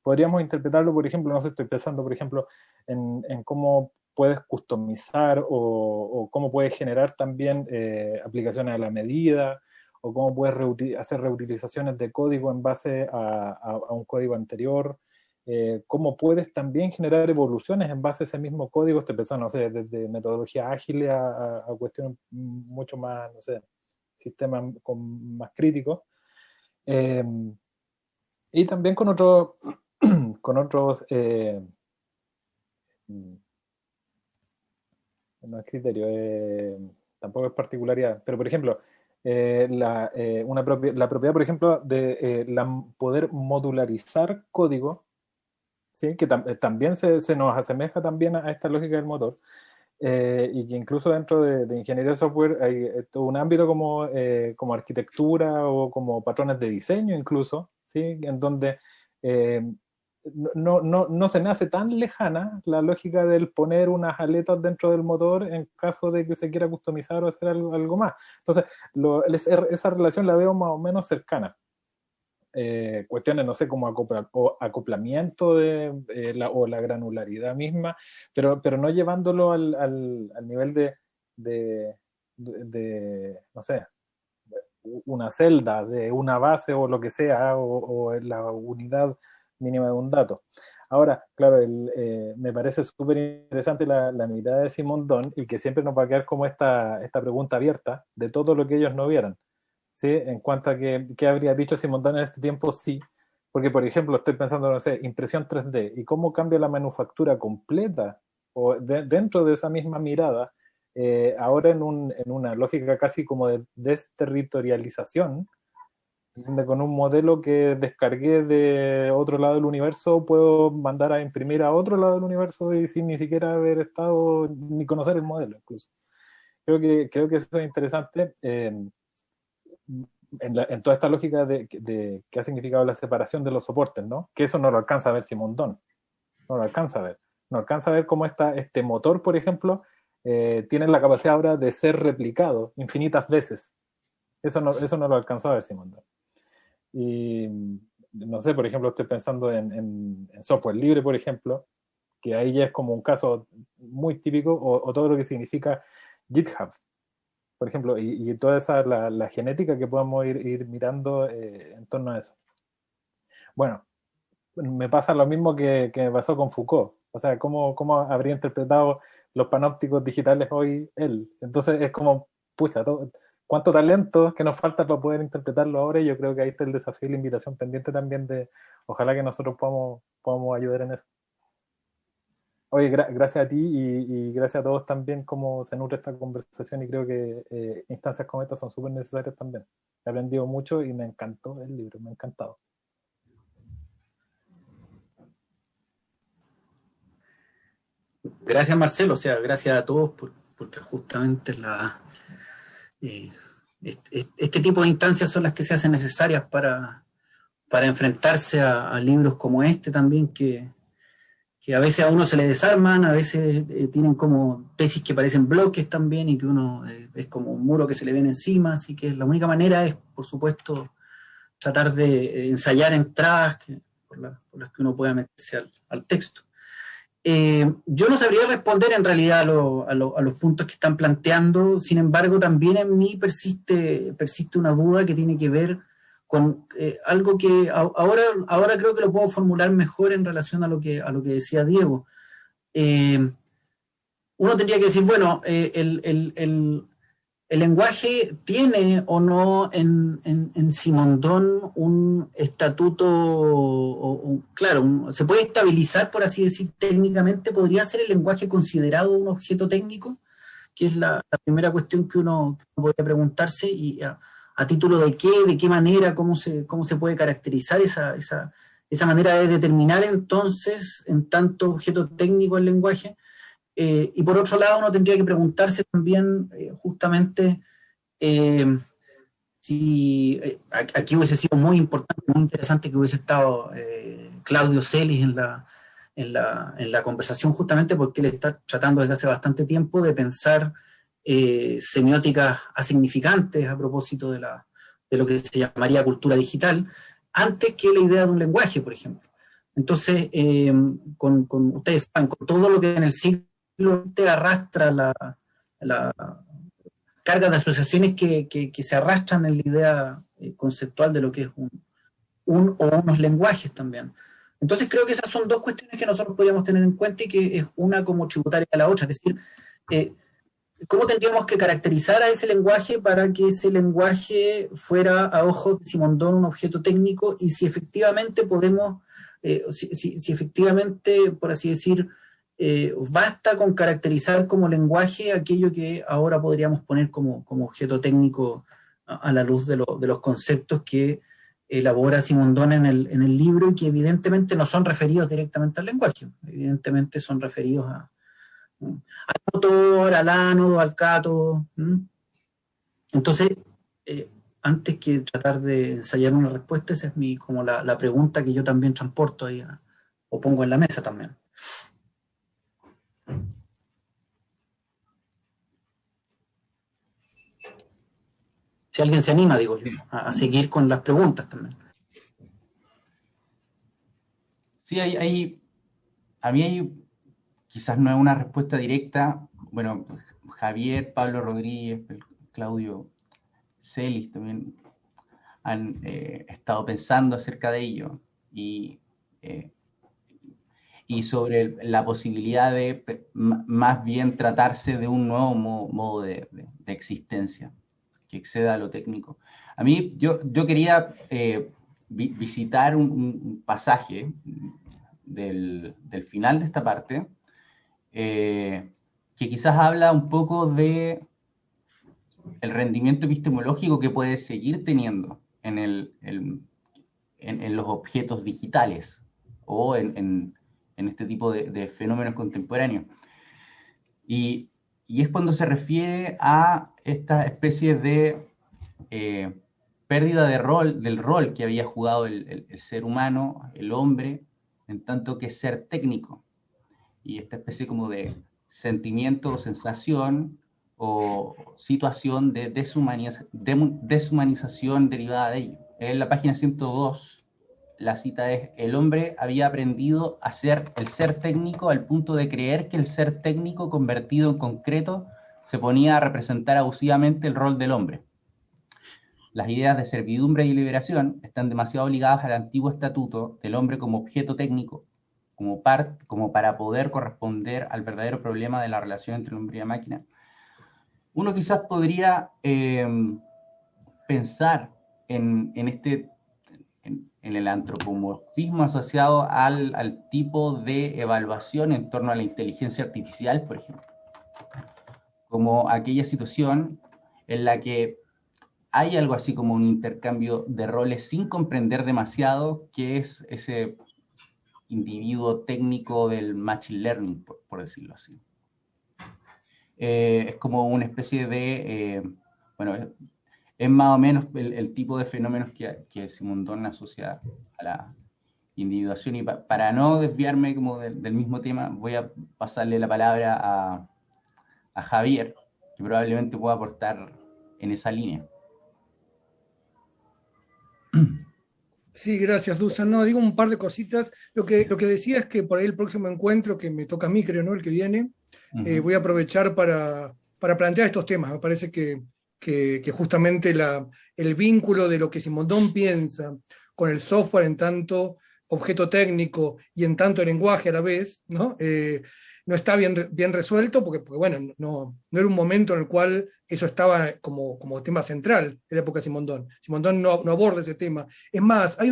podríamos interpretarlo, por ejemplo, no sé, estoy pensando, por ejemplo, en cómo puedes customizar o cómo puedes generar también aplicaciones a la medida, o cómo puedes hacer reutilizaciones de código en base a un código anterior, cómo puedes también generar evoluciones en base a ese mismo código. Estoy pensando, no sé, desde metodologías ágiles a cuestiones mucho más, no sé, sistemas más críticos. Y también con otros no es criterio, tampoco es particularidad, pero por ejemplo, la propiedad, por ejemplo, de poder modularizar código, ¿sí? Que también se nos asemeja también a esta lógica del motor, y que incluso dentro de ingeniería de software hay todo un ámbito como arquitectura o como patrones de diseño incluso, ¿sí? En donde no se me hace tan lejana la lógica del poner unas aletas dentro del motor en caso de que se quiera customizar o hacer algo más. Entonces, esa relación la veo más o menos cercana. Cuestiones, no sé, como acoplamiento o la granularidad misma, pero no llevándolo al nivel de, no sé, una celda, de una base o lo que sea, o la unidad mínima de un dato. Ahora, claro, me parece súper interesante la mirada de Simondon, y que siempre nos va a quedar como esta pregunta abierta de todo lo que ellos no vieran, ¿sí? En cuanto a qué habría dicho Simondon en este tiempo, sí. Porque, por ejemplo, estoy pensando, no sé, impresión 3D y cómo cambia la manufactura completa o dentro de esa misma mirada, ahora en una lógica casi como de desterritorialización, donde con un modelo que descargué de otro lado del universo puedo mandar a imprimir a otro lado del universo y sin ni siquiera haber estado ni conocer el modelo incluso. Creo que eso es interesante en toda esta lógica de qué ha significado la separación de los soportes, ¿no? Que eso no lo alcanza a ver Simondon, no lo alcanza a ver. No alcanza a ver cómo este motor, por ejemplo, tiene la capacidad ahora de ser replicado infinitas veces. Eso no lo alcanzó a ver Simondon. Y no sé, por ejemplo, estoy pensando en software libre, por ejemplo, que ahí ya es como un caso muy típico, o todo lo que significa GitHub, por ejemplo, y toda esa, la genética que podemos ir mirando en torno a eso. Bueno, me pasa lo mismo que me pasó con Foucault. O sea, ¿cómo habría interpretado los panópticos digitales hoy él? Entonces es como, pucha, cuánto talento que nos falta para poder interpretarlo ahora, y yo creo que ahí está el desafío y la invitación pendiente también de, ojalá que nosotros podamos ayudar en eso. Oye, gracias a ti y gracias a todos también cómo se nutre esta conversación, y creo que instancias como estas son súper necesarias también. He aprendido mucho y me encantó el libro, me ha encantado. Gracias, Marcelo, o sea, gracias a todos porque justamente este tipo de instancias son las que se hacen necesarias para enfrentarse a libros como este también, que a veces a uno se le desarman, a veces tienen como tesis que parecen bloques también, y que uno es como un muro que se le viene encima, así que la única manera es, por supuesto, tratar de ensayar entradas por las que uno pueda meterse al texto. Yo no sabría responder en realidad a los puntos que están planteando, sin embargo también en mí persiste una duda que tiene que ver con algo que ahora creo que lo puedo formular mejor en relación a lo que decía Diego. Uno tendría que decir, bueno, el lenguaje tiene o no en Simondón un estatuto, claro, se puede estabilizar, por así decir, técnicamente. ¿Podría ser el lenguaje considerado un objeto técnico? Que es la primera cuestión que uno podría preguntarse, y a título de qué manera, cómo se puede caracterizar esa manera de determinar entonces en tanto objeto técnico el lenguaje. Y por otro lado, uno tendría que preguntarse también justamente si aquí hubiese sido muy importante, muy interesante que hubiese estado Claudio Celis en la conversación, justamente porque él está tratando desde hace bastante tiempo de pensar semióticas asignificantes a propósito de lo que se llamaría cultura digital, antes que la idea de un lenguaje, por ejemplo. Entonces, ustedes saben, con todo lo que en el siglo te arrastra la carga de asociaciones que se arrastran en la idea conceptual de lo que es un o unos lenguajes también. Entonces creo que esas son dos cuestiones que nosotros podríamos tener en cuenta, y que es una como tributaria a la otra, es decir, ¿cómo tendríamos que caracterizar a ese lenguaje para que ese lenguaje fuera a ojos de Simondón un objeto técnico? Y si efectivamente podemos, si efectivamente, por así decir, basta con caracterizar como lenguaje aquello que ahora podríamos poner como objeto técnico a la luz de los conceptos que elabora Simondón en el libro, y que evidentemente no son referidos directamente al lenguaje, evidentemente son referidos al motor, al ánodo, al cátodo. Entonces, antes que tratar de ensayar una respuesta, esa es como la pregunta que yo también transporto ahí, o pongo en la mesa también. Si alguien se anima, digo yo, a seguir con las preguntas también. Sí, a mí quizás no es una respuesta directa. Bueno, Javier, Pablo Rodríguez, Claudio Celis también han estado pensando acerca de ello, y sobre la posibilidad de más bien tratarse de un nuevo modo de existencia que exceda a lo técnico. A mí, yo quería visitar un pasaje del final de esta parte, que quizás habla un poco de el rendimiento epistemológico que puede seguir teniendo en los objetos digitales, o en este tipo de fenómenos contemporáneos. Y es cuando se refiere a esta especie de pérdida del rol que había jugado el ser humano, el hombre, en tanto que ser técnico, y esta especie como de sentimiento o sensación o situación de deshumanización derivada de ello. En la página 102 la cita es: el hombre había aprendido a ser el ser técnico al punto de creer que el ser técnico convertido en concreto se ponía a representar abusivamente el rol del hombre. Las ideas de servidumbre y liberación están demasiado ligadas al antiguo estatuto del hombre como objeto técnico, como para poder corresponder al verdadero problema de la relación entre el hombre y la máquina. Uno quizás podría pensar en el antropomorfismo asociado al tipo de evaluación en torno a la inteligencia artificial, por ejemplo, como aquella situación en la que hay algo así como un intercambio de roles sin comprender demasiado qué es ese individuo técnico del machine learning, por decirlo así. Es como una especie de, bueno, es más o menos el tipo de fenómenos que Simondon asocia a la individuación. Y para no desviarme como del mismo tema, voy a pasarle la palabra a Javier, que probablemente pueda aportar en esa línea. Sí, gracias, Dusan. No, digo un par de cositas. Lo que decía es que por ahí el próximo encuentro, que me toca a mí, creo, ¿no? El que viene, voy a aprovechar para plantear estos temas. Me parece que justamente el vínculo de lo que Simondon piensa con el software en tanto objeto técnico y en tanto lenguaje a la vez, ¿no? No está bien resuelto porque bueno, no era un momento en el cual eso estaba como tema central en la época de Simondon. Simondon no aborda ese tema. Es más, hay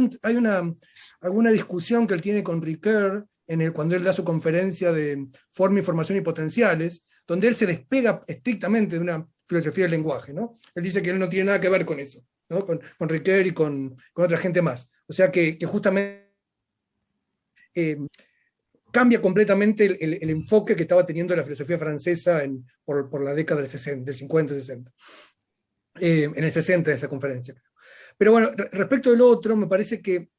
alguna discusión que él tiene con Ricoeur cuando él da su conferencia de forma, información y potenciales, donde él se despega estrictamente de una filosofía del lenguaje, ¿no? Él dice que él no tiene nada que ver con eso, ¿no? Con Ricoeur y con otra gente más. O sea que justamente cambia completamente el enfoque que estaba teniendo la filosofía francesa por la década del 50-60. En el 60 de esa conferencia. Pero bueno, respecto del otro, me parece que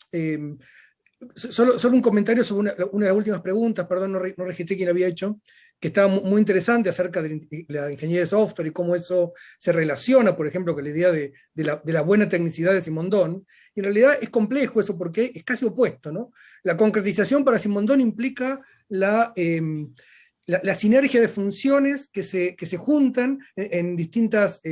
solo un comentario sobre una de las últimas preguntas, perdón, no registré quién había hecho, que estaba muy interesante acerca de la ingeniería de software y cómo eso se relaciona, por ejemplo, con la idea de la buena tecnicidad de Simondon. Y en realidad es complejo eso porque es casi opuesto, ¿no? La concretización para Simondon implica la sinergia de funciones que se juntan en distintas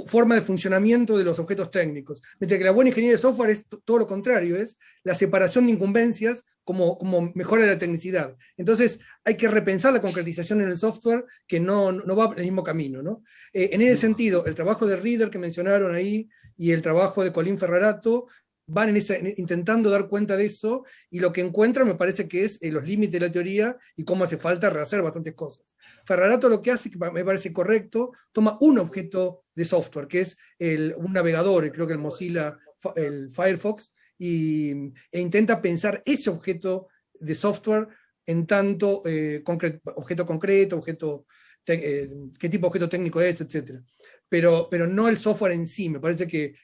formas de funcionamiento de los objetos técnicos. Mientras que la buena ingeniería de software es todo lo contrario, es la separación de incumbencias como mejora la tecnicidad. Entonces hay que repensar la concretización en el software que no va por el mismo camino, ¿no? En ese sentido, el trabajo de Reader que mencionaron ahí y el trabajo de Colin Ferrarato van intentando dar cuenta de eso, y lo que encuentran me parece que es los límites de la teoría y cómo hace falta rehacer bastantes cosas. Ferrarato lo que hace, que me parece correcto, toma un objeto de software, que es un navegador, creo que el Mozilla, el Firefox, e intenta pensar ese objeto de software en tanto objeto concreto, qué tipo de objeto técnico es, etc. Pero no el software en sí. Me parece que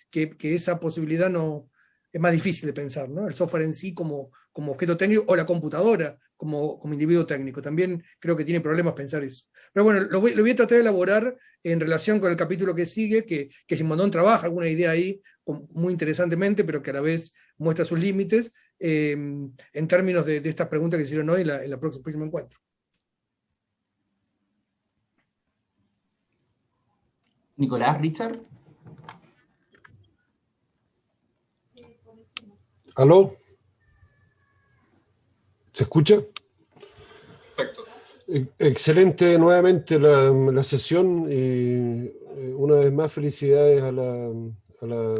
esa posibilidad no es más difícil de pensar, ¿no? El software en sí como objeto técnico, o la computadora como individuo técnico. También creo que tiene problemas pensar eso. Pero bueno, lo voy a tratar de elaborar en relación con el capítulo que sigue, que Simondon trabaja alguna idea ahí muy interesantemente, pero que a la vez muestra sus límites en términos de estas preguntas que hicieron hoy en el próximo encuentro. Nicolás, Richard. ¿Aló? ¿Se escucha? Perfecto. Excelente nuevamente la sesión, y una vez más felicidades a la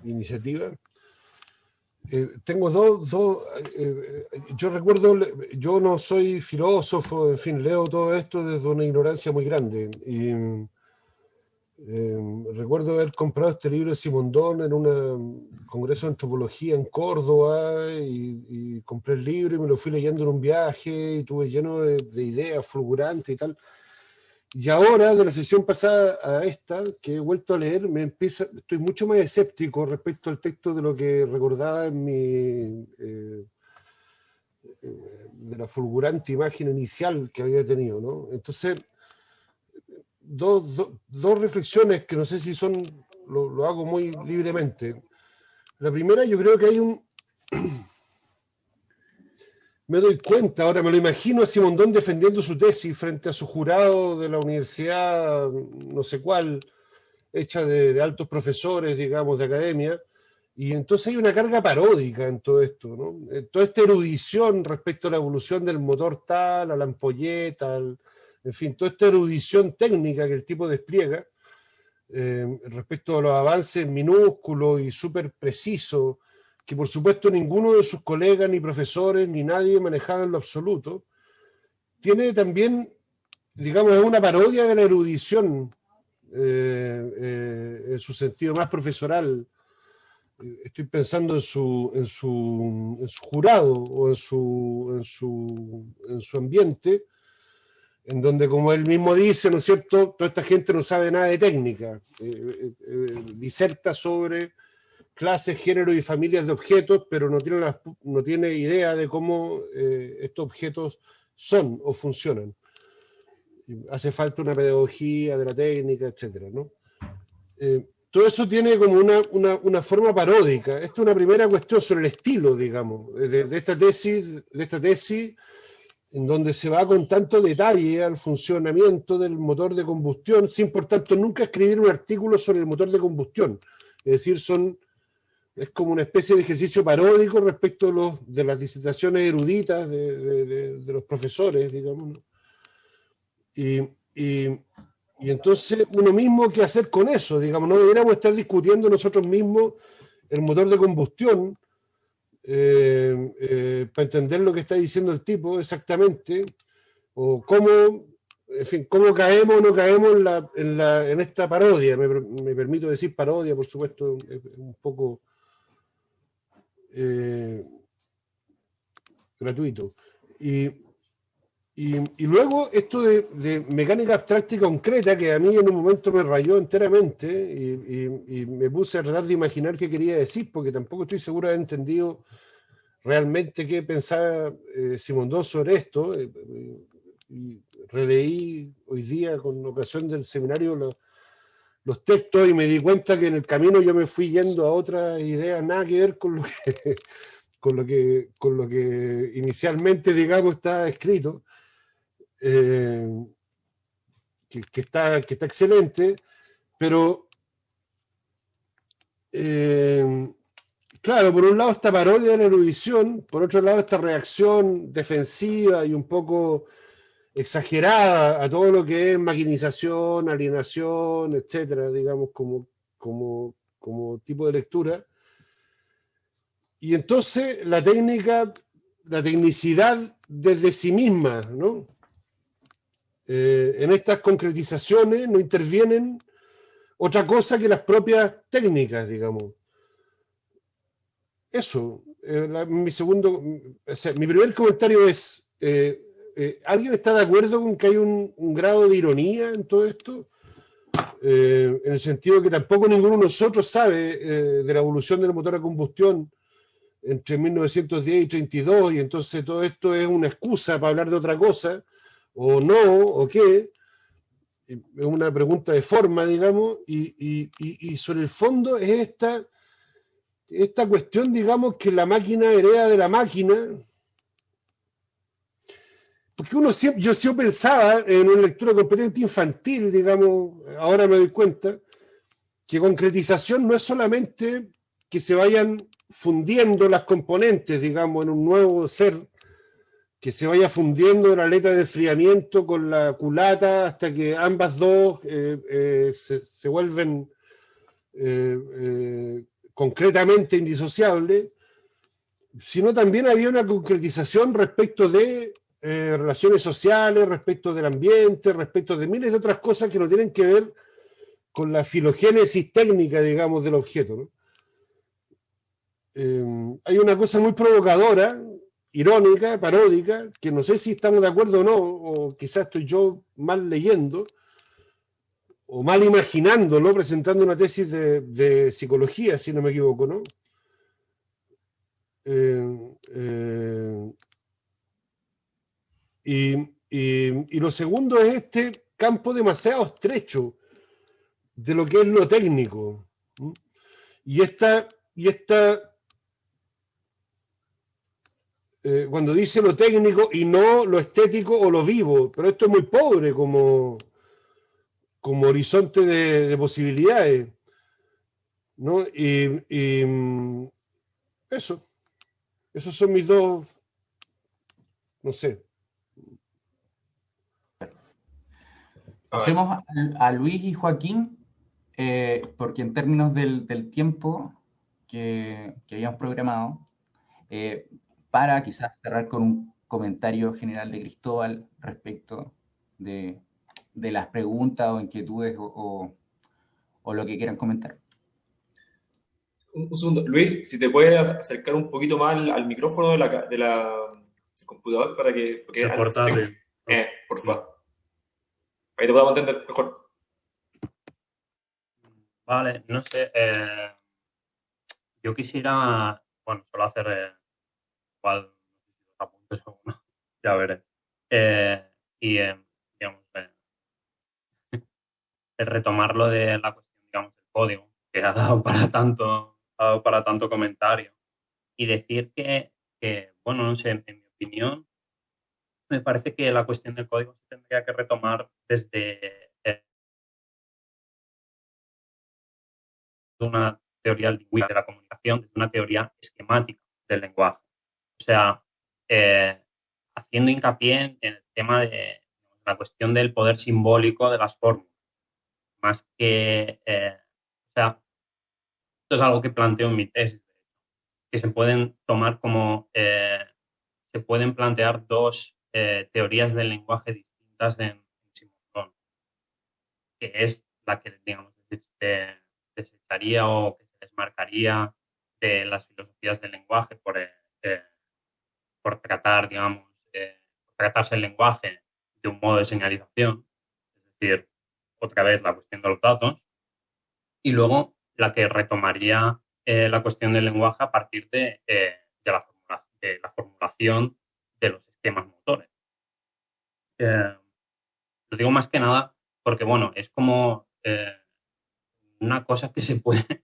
iniciativa. Tengo dos yo recuerdo, yo no soy filósofo, en fin, leo todo esto desde una ignorancia muy grande, y recuerdo haber comprado este libro de Simondon en un congreso de antropología en Córdoba, y compré el libro y me lo fui leyendo en un viaje, y tuve lleno de ideas fulgurantes y tal. Y ahora, de la sesión pasada a esta, que he vuelto a leer, estoy mucho más escéptico respecto al texto de lo que recordaba en de la fulgurante imagen inicial que había tenido, ¿no? Entonces, dos reflexiones que no sé si son lo hago muy libremente. La primera, yo creo que hay un... Me doy cuenta, ahora me lo imagino a Simondón defendiendo su tesis frente a su jurado de la universidad, no sé cuál, hecha de altos profesores, digamos, de academia, y entonces hay una carga paródica en todo esto, ¿no? Toda esta erudición respecto a la evolución del motor tal, a la ampolleta, en fin, toda esta erudición técnica que el tipo despliega, respecto a los avances minúsculos y súper precisos, que por supuesto ninguno de sus colegas, ni profesores, ni nadie manejaba en lo absoluto, tiene también, digamos, es una parodia de la erudición en su sentido más profesoral. Estoy pensando en su jurado o en su ambiente, en donde, como él mismo dice, ¿no es cierto?, toda esta gente no sabe nada de técnica, diserta sobre clases, géneros y familias de objetos, pero no tiene idea de cómo estos objetos son o funcionan. Hace falta una pedagogía de la técnica, etcétera, ¿no? Todo eso tiene como una forma paródica. Esta es una primera cuestión sobre el estilo, digamos, de esta tesis, en donde se va con tanto detalle al funcionamiento del motor de combustión, sin por tanto nunca escribir un artículo sobre el motor de combustión. Es decir, es como una especie de ejercicio paródico respecto de las disertaciones eruditas de los profesores, digamos, ¿no? Y entonces uno mismo, ¿qué hacer con eso? Digamos, no deberíamos estar discutiendo nosotros mismos el motor de combustión para entender lo que está diciendo el tipo exactamente, o cómo, en fin, cómo caemos o no caemos en esta parodia. Me permito decir parodia, por supuesto, es un poco gratuito. Y luego esto de mecánica abstracta y concreta, que a mí en un momento me rayó enteramente, y me puse a tratar de imaginar qué quería decir, porque tampoco estoy seguro de haber entendido realmente qué pensaba Simondón sobre esto. Y releí hoy día, con ocasión del seminario, los textos, y me di cuenta que en el camino yo me fui yendo a otras ideas nada que ver con lo que inicialmente, digamos, está escrito. Que está excelente, pero claro, por un lado esta parodia de la erudición, por otro lado esta reacción defensiva y un poco exagerada a todo lo que es maquinización, alienación, etcétera, digamos, como tipo de lectura. Y entonces la tecnicidad desde sí misma, ¿no? En estas concretizaciones no intervienen otra cosa que las propias técnicas, digamos. Eso, mi primer comentario es, ¿alguien está de acuerdo con que hay un grado de ironía en todo esto? En el sentido que tampoco ninguno de nosotros sabe de la evolución del motor a combustión entre 1910 y 32, y entonces todo esto es una excusa para hablar de otra cosa, o no, o qué. Es una pregunta de forma, digamos, y sobre el fondo es esta cuestión, digamos, que la máquina hereda de la máquina, porque yo siempre pensaba en una lectura completamente infantil, digamos, ahora me doy cuenta, que concretización no es solamente que se vayan fundiendo las componentes, digamos, en un nuevo ser, que se vaya fundiendo la aleta de enfriamiento con la culata hasta que ambas dos se vuelven concretamente indisociables, sino también había una concretización respecto de relaciones sociales, respecto del ambiente, respecto de miles de otras cosas que no tienen que ver con la filogénesis técnica, digamos, del objeto, ¿no? Hay una cosa muy provocadora, irónica, paródica, que no sé si estamos de acuerdo o no, o quizás estoy yo mal leyendo, o mal imaginándolo, presentando una tesis de psicología, si no me equivoco, ¿no? Y lo segundo es este campo demasiado estrecho de lo que es lo técnico. Y cuando dice lo técnico y no lo estético o lo vivo, pero esto es muy pobre como horizonte de posibilidades, ¿no? Y esos son mis dos, no sé. Pasemos a Luis y Joaquín, porque en términos del tiempo que habíamos programado, para quizás cerrar con un comentario general de Cristóbal respecto de las preguntas o inquietudes o lo que quieran comentar. Un segundo. Luis, si te puedes acercar un poquito más al micrófono del computador para que... Porque El portátil. por favor. Ahí te podamos entender mejor. Vale, no sé. Yo quisiera, bueno, solo hacer igual apuntes o no, ya veré. Y, digamos, el retomar lo de la cuestión, digamos, del código, que ha dado para tanto comentario. Y decir que, bueno, no sé, en mi opinión, me parece que la cuestión del código se tendría que retomar desde una teoría lingüística de la comunicación, desde una teoría esquemática del lenguaje. O sea, haciendo hincapié en el tema de la cuestión del poder simbólico de las fórmulas, más que, o sea, esto es algo que planteo en mi tesis, que se pueden tomar como, se pueden plantear dos teorías del lenguaje distintas en Simondon, que es la que, digamos, desecharía o que se desmarcaría de las filosofías del lenguaje por tratar, digamos, por tratarse el lenguaje de un modo de señalización, es decir, otra vez la cuestión de los datos, y luego la que retomaría la cuestión del lenguaje a partir de la formulación de los esquemas motores. Lo digo más que nada porque, bueno, es como una cosa que se puede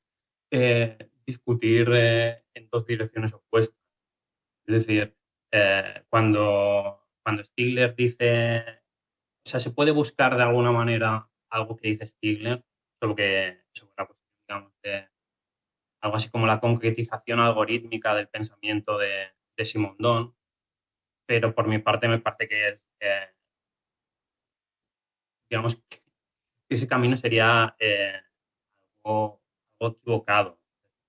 discutir en dos direcciones opuestas. Es decir, cuando Stigler dice, o sea, se puede buscar de alguna manera algo que dice Stigler sobre la cuestión, digamos, de algo así como la concretización algorítmica del pensamiento de Simondon, pero por mi parte me parece que es, digamos, que ese camino sería algo equivocado.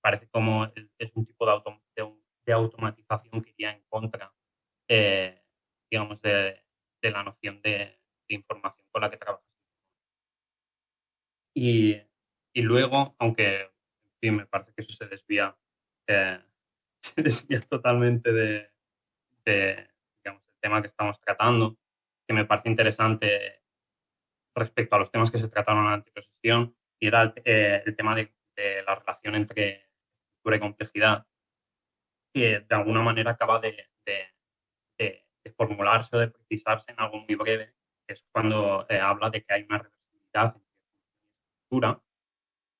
Parece como es un tipo de automatización que iría en contra, digamos, de la noción de información con la que trabajas. Y luego, aunque en fin, me parece que eso se desvía totalmente de, digamos, el tema que estamos tratando, que me parece interesante respecto a los temas que se trataron en la anterior sesión, y era el tema de la relación entre estructura y complejidad, que de alguna manera acaba de formularse o de precisarse en algo muy breve, que es cuando habla de que hay una reversibilidad entre estructura,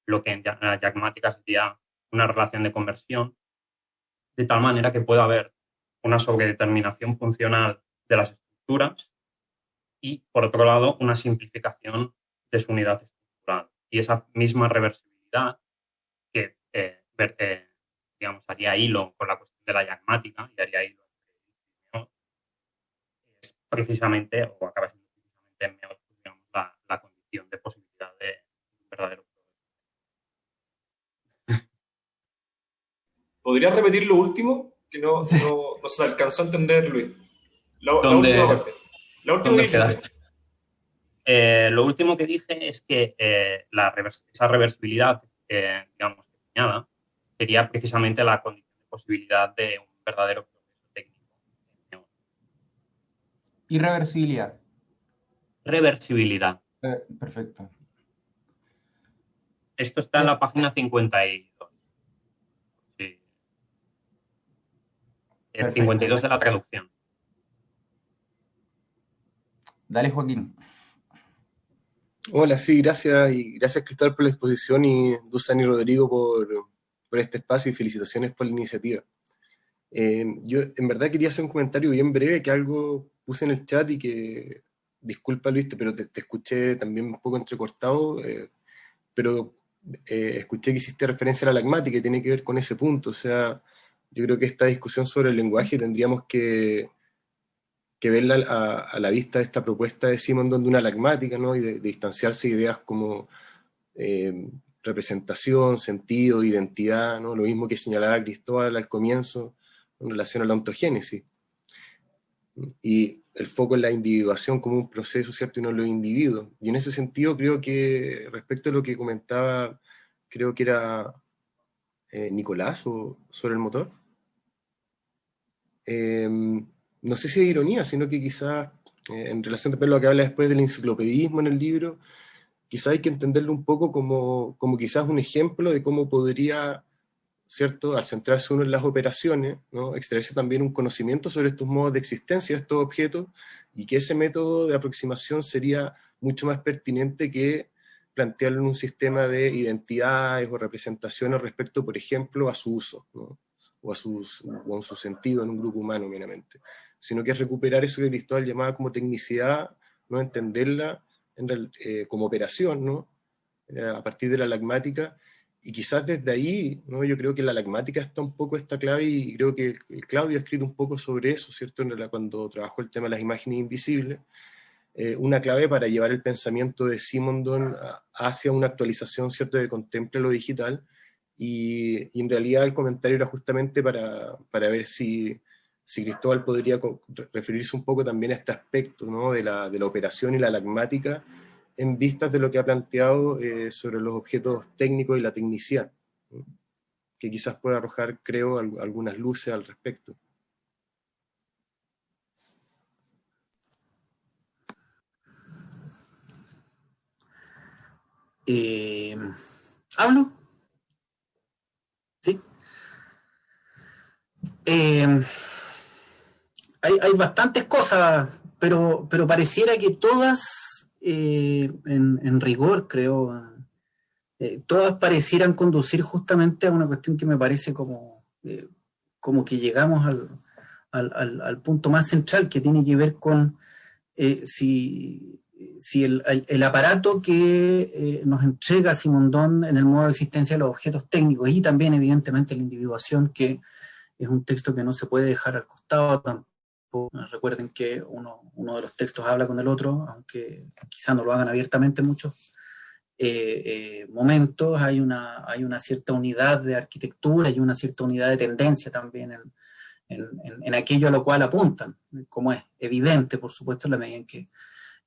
lo que en la diagmática sería una relación de conversión, de tal manera que pueda haber una sobredeterminación funcional de las estructuras y, por otro lado, una simplificación de su unidad estructural. Y esa misma reversibilidad que, digamos, haría hilo con la cuestión de la diagmática y haría hilo, es precisamente, o acaba siendo precisamente, digamos, la condición de posibilidad de un verdadero progreso. ¿Podrías repetir lo último? Que no se alcanzó a entender, Luis. La última parte. La última que dijiste. Lo último que dije es que esa reversibilidad, digamos, que señala, sería precisamente la condición de posibilidad de un verdadero progreso técnico. Irreversibilidad. Reversibilidad. Perfecto. Esto está en la página 52. Sí. El 52 de la traducción. Dale, Joaquín. Hola, sí, gracias, y gracias Cristóbal por la exposición y Dusan y Rodrigo por este espacio y felicitaciones por la iniciativa. Yo en verdad quería hacer un comentario bien breve, que algo puse en el chat y que, disculpa Luis, pero te escuché también un poco entrecortado, pero escuché que hiciste referencia a la lagmática y tiene que ver con ese punto. O sea, yo creo que esta discusión sobre el lenguaje tendríamos que verla a la vista de esta propuesta de Simondon de una lagmática, ¿no? Y de distanciarse de ideas como representación, sentido, identidad, ¿no? Lo mismo que señalaba Cristóbal al comienzo en relación a la ontogénesis. Y el foco en la individuación como un proceso, ¿cierto? Y no los individuos. Y en ese sentido creo que, respecto a lo que comentaba, creo que era Nicolás sobre el motor, no sé si es ironía, sino que quizás, en relación también a lo que habla después del enciclopedismo en el libro, quizás hay que entenderlo un poco como quizás un ejemplo de cómo podría, ¿cierto?, al centrarse uno en las operaciones, ¿no?, extraerse también un conocimiento sobre estos modos de existencia de estos objetos, y que ese método de aproximación sería mucho más pertinente que plantearlo en un sistema de identidades o representaciones respecto, por ejemplo, a su uso, ¿no?, o en su sentido en un grupo humano meramente, sino que es recuperar eso que Cristóbal llamaba como tecnicidad, ¿no?, entenderla como operación, ¿no?, a partir de la lagmática, y quizás desde ahí, ¿no?, yo creo que la lagmática está un poco esta clave, y creo que Claudio ha escrito un poco sobre eso, ¿cierto?, cuando trabajó el tema de las imágenes invisibles, una clave para llevar el pensamiento de Simondon hacia una actualización, ¿cierto?, que contemple lo digital, y en realidad el comentario era justamente para ver si Cristóbal podría referirse un poco también a este aspecto, ¿no?, de la operación y la lagmática, en vistas de lo que ha planteado sobre los objetos técnicos y la tecnicidad, ¿no?, que quizás pueda arrojar, creo, algunas luces al respecto. ¿Hablo? Sí. Hay bastantes cosas, pero pareciera que todas, en rigor, creo, todas parecieran conducir justamente a una cuestión que me parece como que llegamos al punto más central, que tiene que ver con si el aparato que nos entrega Simondon en el modo de existencia de los objetos técnicos, y también evidentemente la individuación, que es un texto que no se puede dejar al costado tampoco. Recuerden que uno de los textos habla con el otro, aunque quizá no lo hagan abiertamente en muchos momentos. Hay una cierta unidad de arquitectura y una cierta unidad de tendencia también en aquello a lo cual apuntan, como es evidente, por supuesto, en la medida en que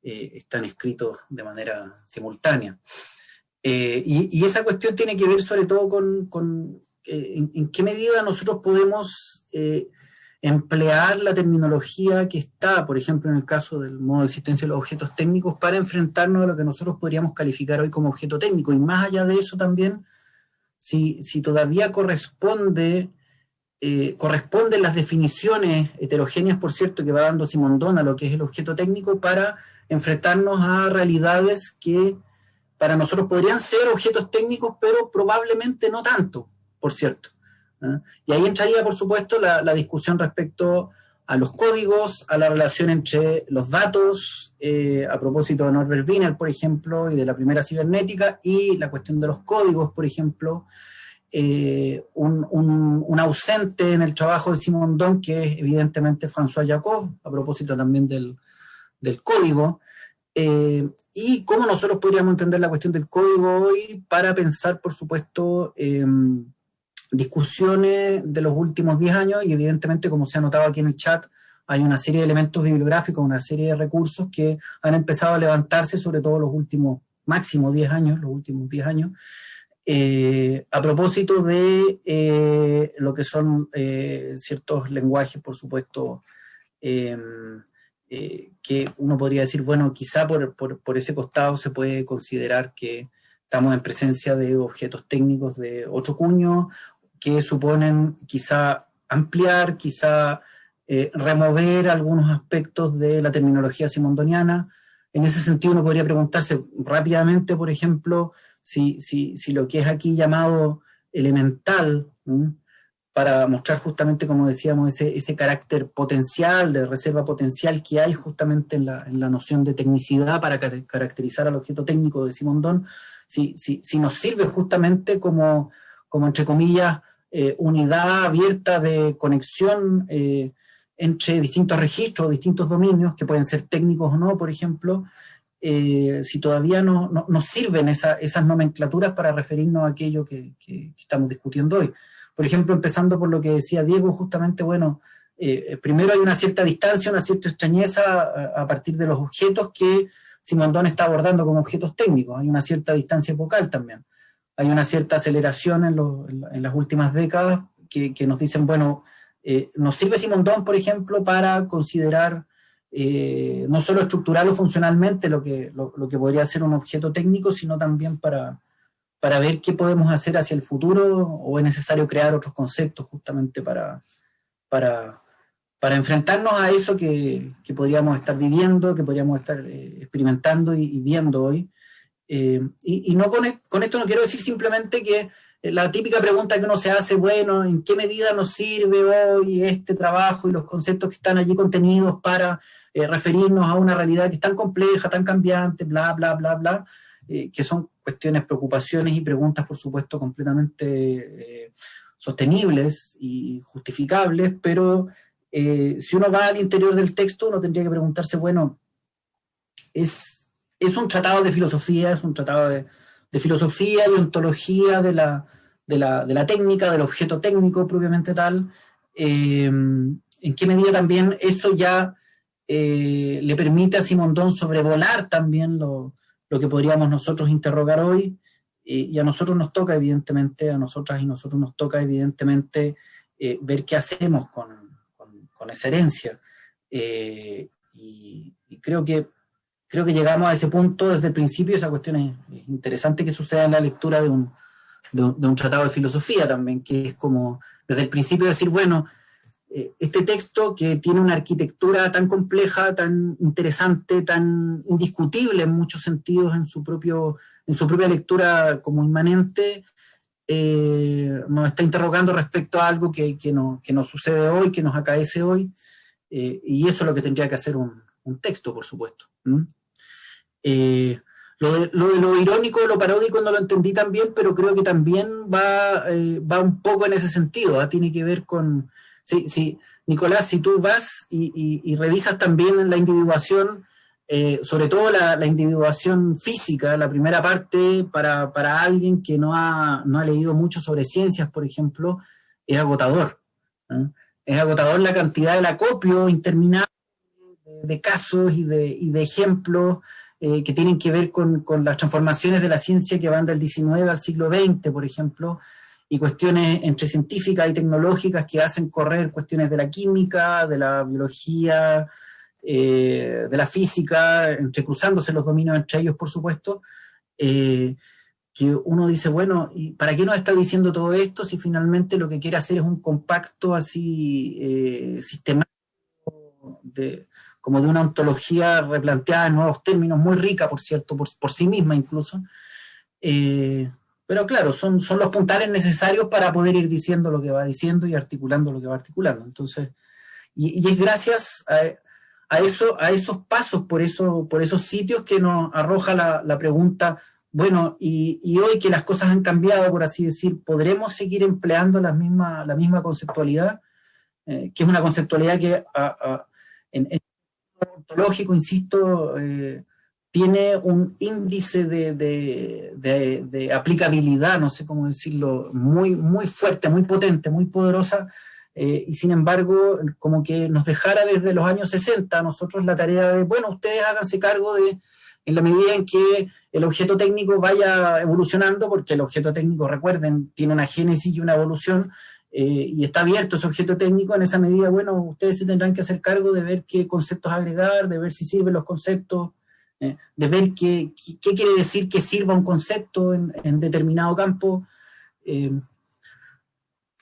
están escritos de manera simultánea. Y esa cuestión tiene que ver sobre todo con en qué medida nosotros podemos emplear la terminología que está, por ejemplo, en el caso del modo de existencia de los objetos técnicos, para enfrentarnos a lo que nosotros podríamos calificar hoy como objeto técnico. Y más allá de eso también, si todavía corresponden las definiciones heterogéneas, por cierto, que va dando Simondon a lo que es el objeto técnico, para enfrentarnos a realidades que para nosotros podrían ser objetos técnicos, pero probablemente no tanto, por cierto. Y ahí entraría, por supuesto, la discusión respecto a los códigos, a la relación entre los datos, a propósito de Norbert Wiener, por ejemplo, y de la primera cibernética, y la cuestión de los códigos, por ejemplo, un ausente en el trabajo de Simondon, que es evidentemente François Jacob, a propósito también del código, y cómo nosotros podríamos entender la cuestión del código hoy para pensar, por supuesto, discusiones de los últimos 10 años, y evidentemente, como se ha notado aquí en el chat, hay una serie de elementos bibliográficos, una serie de recursos que han empezado a levantarse, sobre todo los últimos, máximo 10 años, los últimos 10 años, a propósito de lo que son ciertos lenguajes, por supuesto, que uno podría decir, bueno, quizá por ese costado se puede considerar que estamos en presencia de objetos técnicos de otro cuño, que suponen quizá ampliar, quizá remover algunos aspectos de la terminología simondoniana, En ese sentido uno podría preguntarse rápidamente, por ejemplo, si lo que es aquí llamado elemental, para mostrar justamente, como decíamos, ese carácter potencial, de reserva potencial que hay justamente en la noción de tecnicidad para caracterizar al objeto técnico de Simondon, si nos sirve justamente como entre comillas, unidad abierta de conexión entre distintos registros, distintos dominios, que pueden ser técnicos o no, por ejemplo, si todavía no nos sirven esas nomenclaturas para referirnos a aquello que estamos discutiendo hoy. Por ejemplo, empezando por lo que decía Diego, justamente, bueno, primero hay una cierta distancia, una cierta extrañeza a partir de los objetos que Simondon está abordando como objetos técnicos. Hay una cierta distancia epocal también. Hay una cierta aceleración en las últimas décadas que nos dicen, bueno, nos sirve Simondon, por ejemplo, para considerar no solo estructural o funcionalmente lo que podría ser un objeto técnico, sino también para ver qué podemos hacer hacia el futuro, o es necesario crear otros conceptos justamente para enfrentarnos a eso que podríamos estar viviendo, que podríamos estar experimentando y viendo hoy. Y no con esto no quiero decir simplemente que la típica pregunta que uno se hace, bueno, ¿en qué medida nos sirve hoy este trabajo y los conceptos que están allí contenidos para referirnos a una realidad que es tan compleja, tan cambiante, bla, bla, bla, bla, que son cuestiones, preocupaciones y preguntas, por supuesto, completamente sostenibles y justificables, pero si uno va al interior del texto, uno tendría que preguntarse, bueno, es un tratado de filosofía, es un tratado de filosofía y ontología de la técnica, del objeto técnico propiamente tal. ¿En qué medida también eso ya le permite a Simondon sobrevolar también lo que podríamos nosotros interrogar hoy? Y a nosotros nos toca, evidentemente, a nosotras y nosotros nos toca, evidentemente, ver qué hacemos con esa herencia. Y creo que llegamos a ese punto desde el principio. Esa cuestión es interesante que suceda en la lectura de un tratado de filosofía también, que es como desde el principio decir, bueno, este texto que tiene una arquitectura tan compleja, tan interesante, tan indiscutible en muchos sentidos en su propia lectura como inmanente, nos está interrogando respecto a algo que nos sucede hoy, que nos acaece hoy, y eso es lo que tendría que hacer un texto, por supuesto. Lo de lo irónico, lo paródico no lo entendí tan bien, pero creo que también va un poco en ese sentido, tiene que ver con... Sí, Nicolás, si tú vas y revisas también la individuación, sobre todo la individuación física, la primera parte, para alguien que no ha leído mucho sobre ciencias, por ejemplo, es agotador. Es agotador la cantidad del acopio interminable de casos y de ejemplos que tienen que ver con las transformaciones de la ciencia que van del XIX al siglo XX, por ejemplo, y cuestiones entre científicas y tecnológicas que hacen correr cuestiones de la química, de la biología, de la física, entrecruzándose los dominios entre ellos, por supuesto, que uno dice, bueno, ¿y para qué nos está diciendo todo esto si finalmente lo que quiere hacer es un compacto así sistemático como de una ontología replanteada en nuevos términos, muy rica, por cierto, por sí misma incluso? Pero claro, son los puntales necesarios para poder ir diciendo lo que va diciendo y articulando lo que va articulando. Entonces, y es gracias a esos pasos, por esos sitios, que nos arroja la pregunta, bueno, y hoy que las cosas han cambiado, por así decir, ¿podremos seguir empleando la misma conceptualidad? Que es una conceptualidad que en ontológico, insisto, tiene un índice de aplicabilidad, no sé cómo decirlo, muy, muy fuerte, muy potente, muy poderosa, y sin embargo, como que nos dejara desde los años 60 a nosotros la tarea de, bueno, ustedes háganse cargo en la medida en que el objeto técnico vaya evolucionando, porque el objeto técnico, recuerden, tiene una génesis y una evolución, y está abierto ese objeto técnico. En esa medida, bueno, ustedes se tendrán que hacer cargo de ver qué conceptos agregar, de ver si sirven los conceptos, de ver qué quiere decir que sirva un concepto en determinado campo.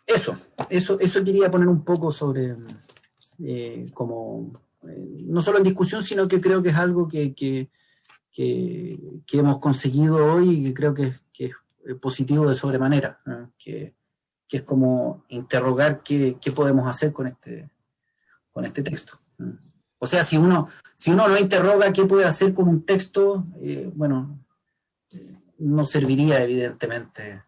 Eso quería poner un poco sobre, no solo en discusión, sino que creo que es algo que hemos conseguido hoy y que creo que es positivo de sobremanera, que es como interrogar qué podemos hacer con este texto. O sea, si uno no interroga qué puede hacer con un texto, no serviría evidentemente.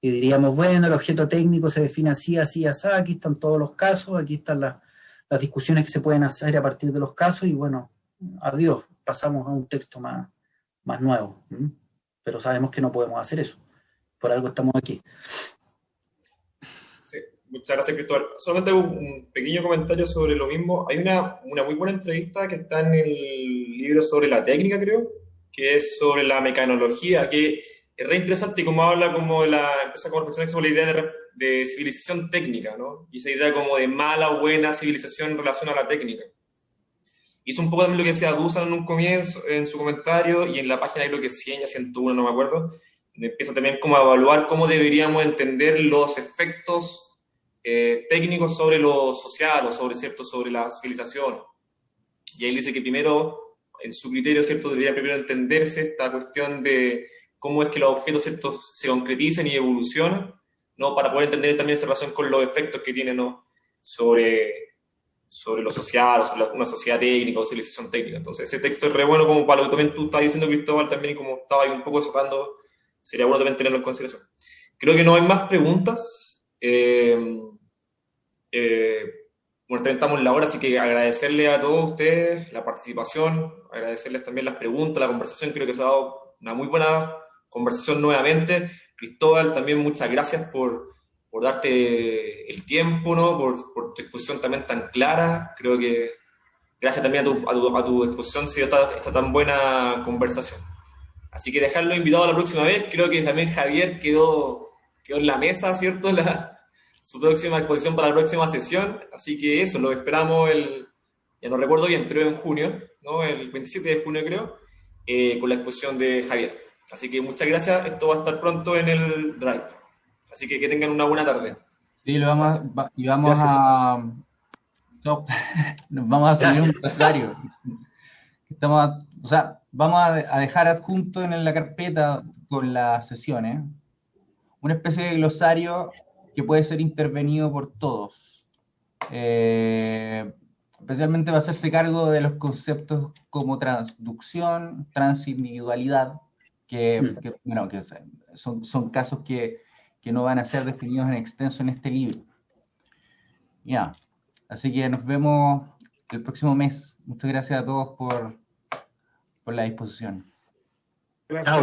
Y diríamos, bueno, el objeto técnico se define así, así, así, aquí están todos los casos, aquí están las discusiones que se pueden hacer a partir de los casos, y bueno, adiós, pasamos a un texto más nuevo. Pero sabemos que no podemos hacer eso. Por algo estamos aquí. Sí, muchas gracias, Cristóbal. Solamente un pequeño comentario sobre lo mismo. Hay una muy buena entrevista que está en el libro sobre la técnica, creo, que es sobre la mecanología, que es re interesante como habla como de empieza a reflexionar sobre la idea de civilización técnica, ¿no? Y esa idea como de mala o buena civilización en relación a la técnica. Hizo un poco también lo que decía Dusan en un comienzo, en su comentario, y en la página creo que 100 ya 101, no me acuerdo, empieza también como a evaluar cómo deberíamos entender los efectos técnicos sobre lo social o sobre la civilización. Y ahí dice que primero, en su criterio, ¿cierto?, debería primero entenderse esta cuestión de cómo es que los objetos, ¿cierto?, se concretizan y evolucionan, ¿no?, para poder entender también esa relación con los efectos que tienen, ¿no?, sobre lo social, o sobre una sociedad técnica o civilización técnica. Entonces ese texto es re bueno como para lo que también tú estás diciendo, Cristóbal, también, y como estaba ahí un poco sacando, sería bueno también tenerlo en consideración. Creo que no hay más preguntas. Bueno, también estamos en la hora, así que agradecerle a todos ustedes la participación, agradecerles también las preguntas, la conversación. Creo que se ha dado una muy buena conversación nuevamente. Cristóbal, también muchas gracias por darte el tiempo, ¿no?, por tu exposición también tan clara. Creo que gracias también a tu exposición se dio esta tan buena conversación. Así que dejarlo invitado la próxima vez. Creo que también Javier quedó en la mesa, ¿cierto?, su próxima exposición para la próxima sesión. Así que eso, lo esperamos ya no recuerdo bien, pero en junio, ¿no?, el 27 de junio creo, con la exposición de Javier. Así que muchas gracias. Esto va a estar pronto en el Drive. Así que tengan una buena tarde. Sí, nos vamos a subir un rosario. Vamos a dejar adjunto en la carpeta con las sesiones una especie de glosario que puede ser intervenido por todos. Especialmente va a hacerse cargo de los conceptos como transducción, transindividualidad, que son casos que no van a ser definidos en extenso en este libro. Ya, así que nos vemos el próximo mes. Muchas gracias a todos por la disposición. Gracias.